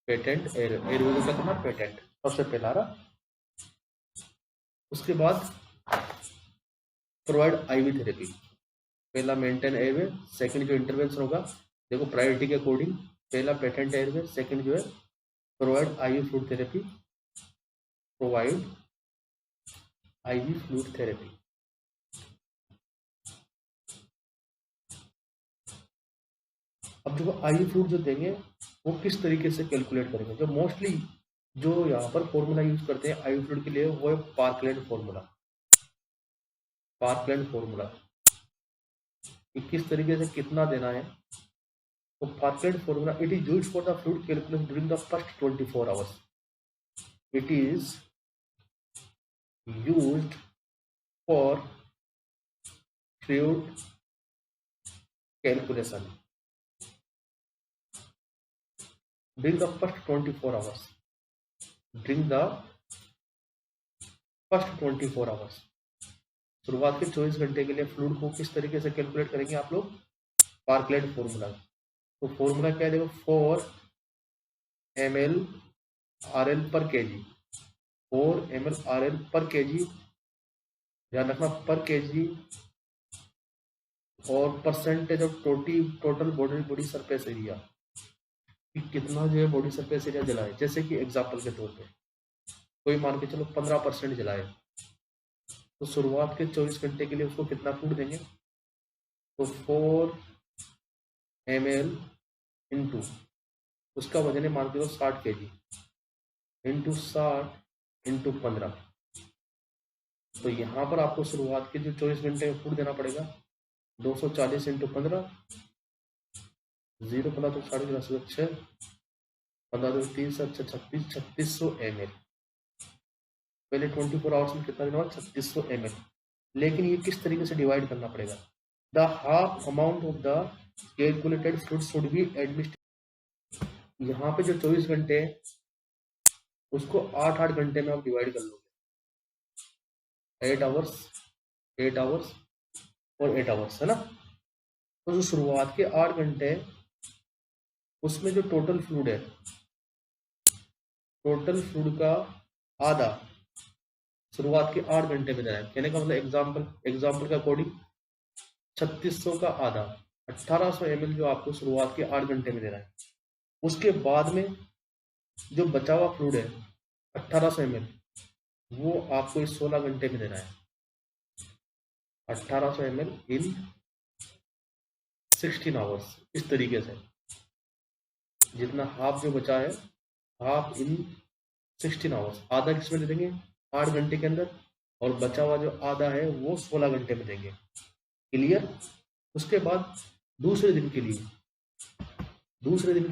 patent airway, airway को क्या करना? पेटेंट, सबसे पहला रहा। उसके बाद प्रोवाइड आईवी थेरेपी, पहला मेंटेन एयरवे, सेकंड जो इंटरवेंशन होगा, देखो प्रायोरिटी के अकॉर्डिंग, पहला पेटेंट एयरवे, सेकंड जो है provide IV fluid therapy, provide IV fluid therapy. अब देखो आईवी फ्लूइड जो देंगे वो किस तरीके से कैलकुलेट करेंगे। जो मोस्टली जो यहाँ पर फॉर्मूला यूज करते हैं आईवी फ्लूइड के लिए वो है पार्कलैंड फॉर्मूला, पार्कलैंड फॉर्मूला कि किस तरीके से कितना देना है। तो parkland formula, it is used for the fluid calculation during the first 24 hours, it is used for fluid calculation during the first 24 hours, during the first 24 hours, शुरुआत के 24 घंटे के लिए फ्लूइड को किस तरीके से कैलकुलेट करेंगे आप लोग? Parkland formula. तो फॉर्मूला क्या है? देखो 4 ml RL पर केजी, 4 ml RL पर केजी, ध्यान रखना पर केजी, और percentage of total body surface area, कि कितना जो है बॉडी सरफेस एरिया जलाए। जैसे कि एग्जांपल के तौर पे कोई मान के चलो 15% जलाए, तो शुरुआत के 24 घंटे के लिए उसको कितना फूड देंगे? तो 4 ml इंटू उसका वजन है मान के 60 kg, इंटू 60 इंटू 15। तो यहाँ पर आपको शुरुआत के जो 24 घंटे में फूड देना पड़ेगा 240 इंटू 15, 0 15 तो 6.5 15 तो 30 अच्छा 3600 ml। पहले 24 आवर्स में कितना देना होगा? 3600 ml। लेकिन ये किस तरीके से डिवाइड करना पड़ेगा? The half amount of the calculated food should be administered. यहाँ पे जो 24 घंटे है उसको 8-8 घंटे में आप डिवाइड कर लोगे, 8 आवर्स, 8 आवर्स और 8 आवर्स, है ना। तो जो शुरुआत के 8 घंटे हैं उसमें जो टोटल फ्लूइड है, टोटल फ्लूइड का आधा शुरुआत के 8 घंटे में देना है। कहने का मतलब एग्जाम्पल के अकॉर्डिंग 3600 का आधा 1800 ml जो आपको शुरुआत के 8 घंटे में देना है। उसके बाद में जो बचा हुआ फ्लूइड है 1800 ml वो आपको इस 16 घंटे में देना है। 1800 ml इन 16 आवर्स, इस तरीके से जितना हाफ जो बचा है हाफ इन 16 आवर्स, आधा किसमें दे देंगे? 8 घंटे के अंदर, और बचा हुआ जो आधा है वो 16 घंटे में देंगे। क्लियर। उसके बाद दूसरे दिन के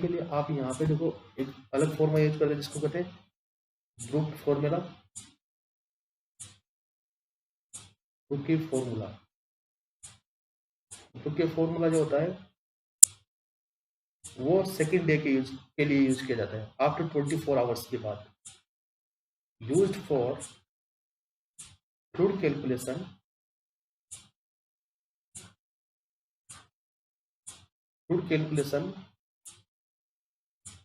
लिए आप यहाँ पे देखो एक अलग फॉर्मूला यूज करते हैं जिसको कहते हैं ब्रूक फॉर्मूला। ब्रूक फॉर्मूला जो होता है वो सेकेंड डे के लिए यूज किया जाता है आफ्टर 24 आवर्स के बाद, used for fluid calculation,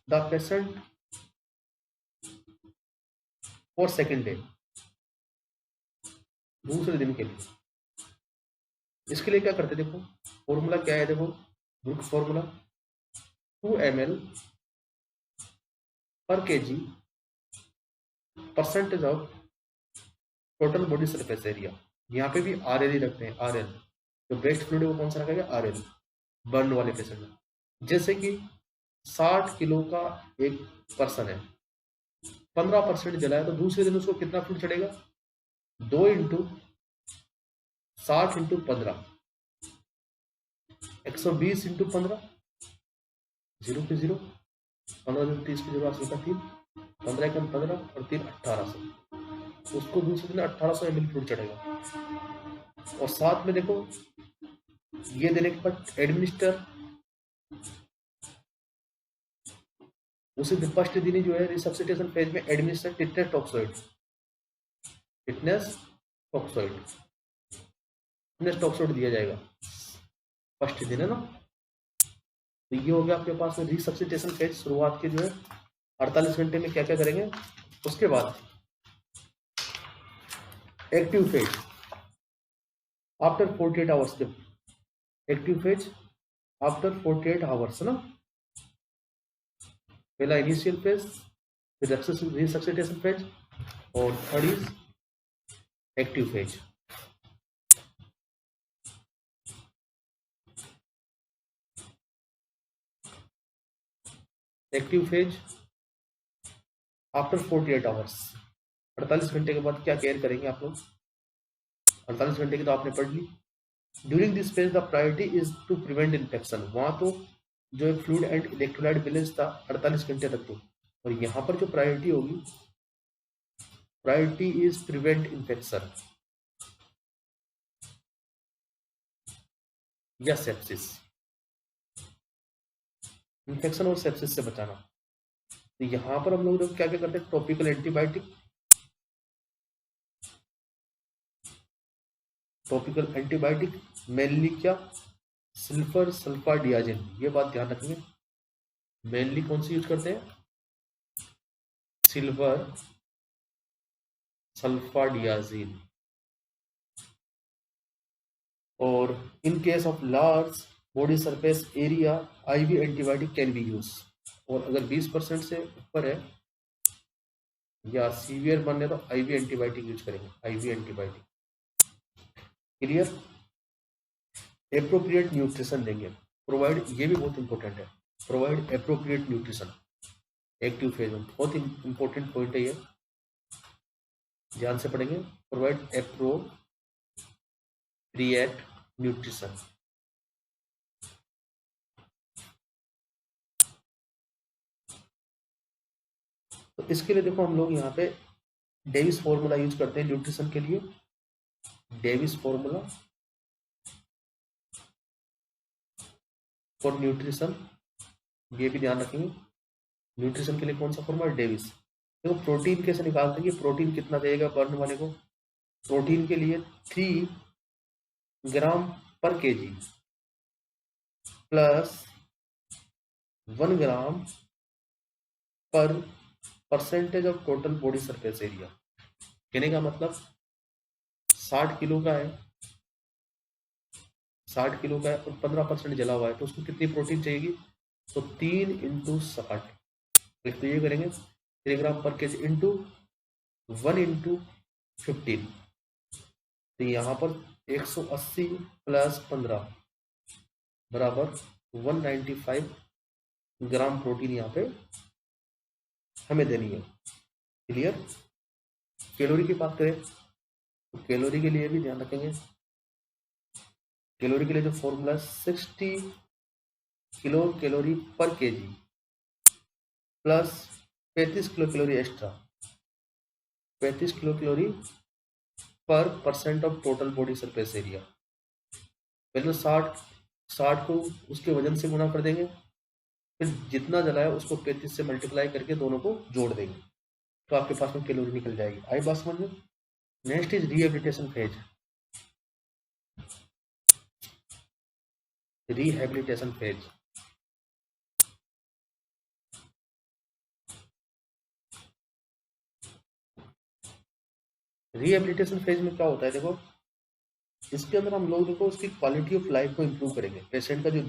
the patient for second day, दूसरे दिन के लिए। इसके लिए क्या करते देखो, फॉर्मूला क्या है देखो, ब्रुक फॉर्मूला 2 ml पर KG percentage of total body surface area. यहाँ पे भी आर एल ही रखते हैं, आर एल। तो बेस्ट फ्लूइड वो कौन सा रखा गया, आर एल, बर्न वाले पेशेंट में। जैसे कि 60 किलो का एक पर्सन है, 15% जला है, तो दूसरे दिन उसको कितना फ्लूइड चढ़ेगा, 2 इंटू 60 इंटू 15, 120 इंटू 15, 0 के 0, 15 दिन 30 के 0, 80 का 3, 15 कम 15 और 3 1800। उसको दूसरे दिन 1800 ml फ्लूइड चढ़ेगा। और साथ में देखो, ये देने के बाद एडमिनिस्टर उसी फर्स्ट दिन ही जो है रिसब्स्टिट्यूशन फेज में administer tetanus toxoid, tetanus toxoid, tetanus toxoid दिया जाएगा फर्स्ट दिन, है ना। तो ये हो गया आपके पास में रिसब्स्टिट्यूशन फेज, शुरुआत के जो है 48 घंटे में क्या क्या करेंगे। उसके बाद active phase after 48 hours, active phase after 48 hours ना। पहला इनिशियल फेज, फिर रिसब्स्टिट्यूशन फेज, और third is active phase. Active phase after 48 hours, 48 घंटे के बाद क्या केयर करेंगे आप लोग। 48 घंटे की तो आपने पढ़ ली। During this phase the priority is to prevent infection. वहां तो जो है फ्लूइड एंड इलेक्ट्रोलाइट बैलेंस था 48 घंटे तक तो, और यहाँ पर जो प्रायोरिटी होगी, प्रायोरिटी इज प्रिवेंट इन्फेक्शन या सेप्सिस, इन्फेक्शन और सेप्सिस से बचाना। तो यहाँ पर हम लोग क्या क्या करते हैं, topical antibiotic, topical antibiotic mainly क्या, सिल्फर सल्फाडियाजिन, ये बात ध्यान रखेंगे। मेनली कौन सी यूज करते हैं, सिल्वर सल्फाडियाजिन। और in case of large body surface area IV antibiotic can be use. और अगर 20% से ऊपर है या सीवियर बनने तो आईवी एंटीबायोटिक यूज करेंगे, IV antibiotic. Clear. Appropriate nutrition देंगे, प्रोवाइड, ये भी बहुत इंपॉर्टेंट है, provide appropriate nutrition active phase में, बहुत इंपॉर्टेंट पॉइंट है ये, ध्यान से पढ़ेंगे। Provide appropriate nutrition. तो इसके लिए देखो हम लोग यहाँ पे डेविस फॉर्मूला यूज करते हैं न्यूट्रिशन के लिए, डेविस फॉर्मूला फॉर न्यूट्रिशन, ये भी ध्यान रखेंगे। न्यूट्रिशन के लिए कौन सा फॉर्मूला, डेविस। देखो प्रोटीन कैसे निकालते हैं, प्रोटीन कितना देगा बर्न वाले को, प्रोटीन के लिए 3 ग्राम पर केजी प्लस 1 ग्राम पर percentage of total body surface area. कहने का मतलब 60 किलो का है, 60 किलो का है और 15% जला हुआ है, तो उसको कितनी प्रोटीन चाहिएगी, तो 3 इंटू 60, एक तो ये करेंगे 3 ग्राम पर केजी इंटू 1 इंटू 15, तो यहाँ पर 180 प्लस 15 बराबर 195 ग्राम प्रोटीन यहाँ पे हमें देनी है। क्लियर। कैलोरी की बात करें तो कैलोरी के लिए भी ध्यान रखेंगे, कैलोरी के लिए जो formula 60 kilo calorie per KG plus 35 kilo calorie extra, 35 kilo calorie per percent of total body surface area. पहले 60 को उसके वजन से गुणा कर देंगे, फिर जितना जलाया उसको 35 से मल्टीप्लाई करके दोनों को जोड़ देंगे, तो आपके पास में कैलोरी निकल जाएगी। आई बात समझ में। Next is rehabilitation phase, rehabilitation phase. Rehabilitation phase में क्या होता है, देखो इसके अंदर हम लोग देखो उसकी क्वालिटी ऑफ लाइफ को इम्प्रूव करेंगे। पेशेंट का जो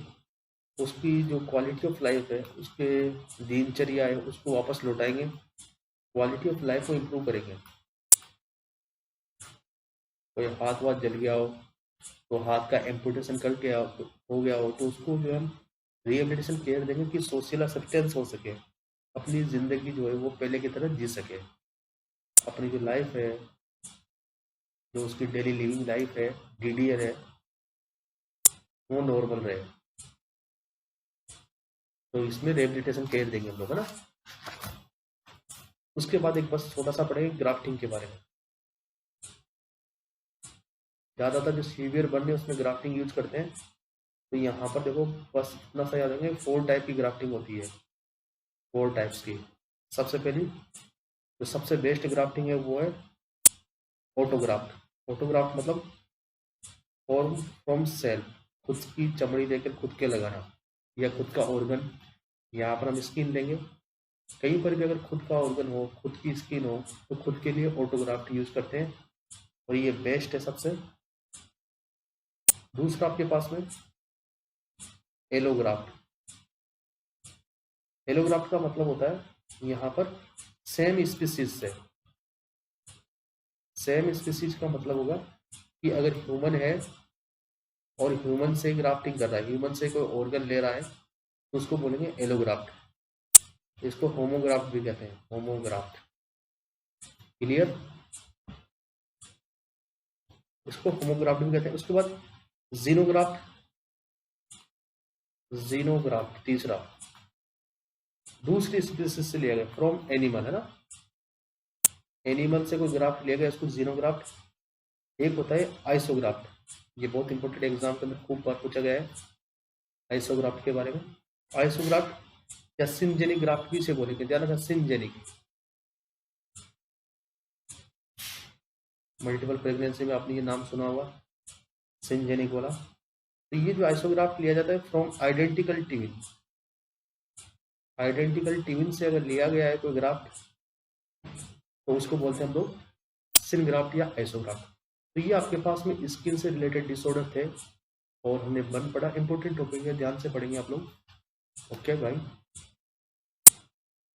उसकी जो क्वालिटी ऑफ लाइफ है, उसके दिनचर्या है, उसको वापस लौटाएंगे, क्वालिटी ऑफ लाइफ को इम्प्रूव करेंगे। कोई हाथ वाथ जल गया हो तो हाथ का एम्पुटेशन कर गया हो गया हो तो उसको जो हम रिहेबिलिटेशन केयर देंगे कि सोशल असिस्टेंस हो सके, अपनी ज़िंदगी जो है वो पहले की तरह जी सके, अपनी जो लाइफ है, जो उसकी डेली लिविंग लाइफ है, डीडीआर है, वो नॉर्मल रहे। तो इसमें रिहेबिलिटेशन केयर देंगे हम लोग, है ना। उसके बाद एक बस छोटा सा पढ़ेंगे ग्राफ्टिंग के बारे में। ज़्यादातर जो सीवियर बर्न है उसमें ग्राफ्टिंग यूज करते हैं। तो यहाँ पर देखो बस इतना सा याद रखेंगे, 4 टाइप की ग्राफ्टिंग होती है, 4 टाइप्स की। सबसे पहली जो सबसे बेस्ट ग्राफ्टिंग है वो है ऑटोग्राफ्ट। ऑटोग्राफ्ट मतलब फॉर्म फ्रॉम सेल, खुद की चमड़ी लेकर खुद के लगाना, या खुद का ऑर्गन। यहाँ पर हम स्किन लेंगे, कहीं पर भी अगर खुद का ऑर्गन हो, खुद की स्किन हो, तो खुद के लिए ऑटोग्राफ्ट यूज करते हैं और ये बेस्ट है सबसे। दूसरा आपके पास में एलोग्राफ्ट। एलोग्राफ्ट का मतलब होता है यहाँ पर सेम स्पीसीज से। सेम स्पीसीज का मतलब होगा कि अगर ह्यूमन है और ह्यूमन से ग्राफ्टिंग कर रहा है, ह्यूमन से कोई ऑर्गन ले रहा है, तो उसको बोलेंगे एलोग्राफ्ट। इसको होमोग्राफ्ट भी कहते हैं, होमोग्राफ्ट। क्लियर, इसको होमोग्राफ्ट भी कहते हैं। उसके बाद जीनोग्राफ्ट। जीनोग्राफ्ट तीसरा, दूसरी स्पीसीज से लिया गया, फ्रॉम एनिमल, है ना। एनिमल से कोई ग्राफ्ट लिया गया, इसको जीनोग्राफ्ट। एक होता है आइसोग्राफ्ट, ये बहुत इंपॉर्टेंट एग्जाम के अंदर खूब बार पूछा गया है आइसोग्राफ्ट के बारे में। आइसोग्राफ्ट या सिंजेनिक ग्राफ्ट भी इसे बोलेंगे, ध्यान रखना, सिंजेनिक। मल्टीपल प्रेगनेंसी में आपने ये नाम सुना होगा, सिंजेनिक वाला। तो ये जो आइसोग्राफ्ट लिया जाता है from identical twin. Identical twin से अगर लिया गया है कोई ग्राफ्ट तो उसको बोलते हैं हम लोग सिनग्राफ्ट या आइसोग्राफ्ट। तो ये आपके पास में स्किन से रिलेटेड डिसऑर्डर थे और हमने बन पड़ा, इंपॉर्टेंट टॉपिक है, ध्यान से पढ़ेंगे आप लोग। ओके भाई।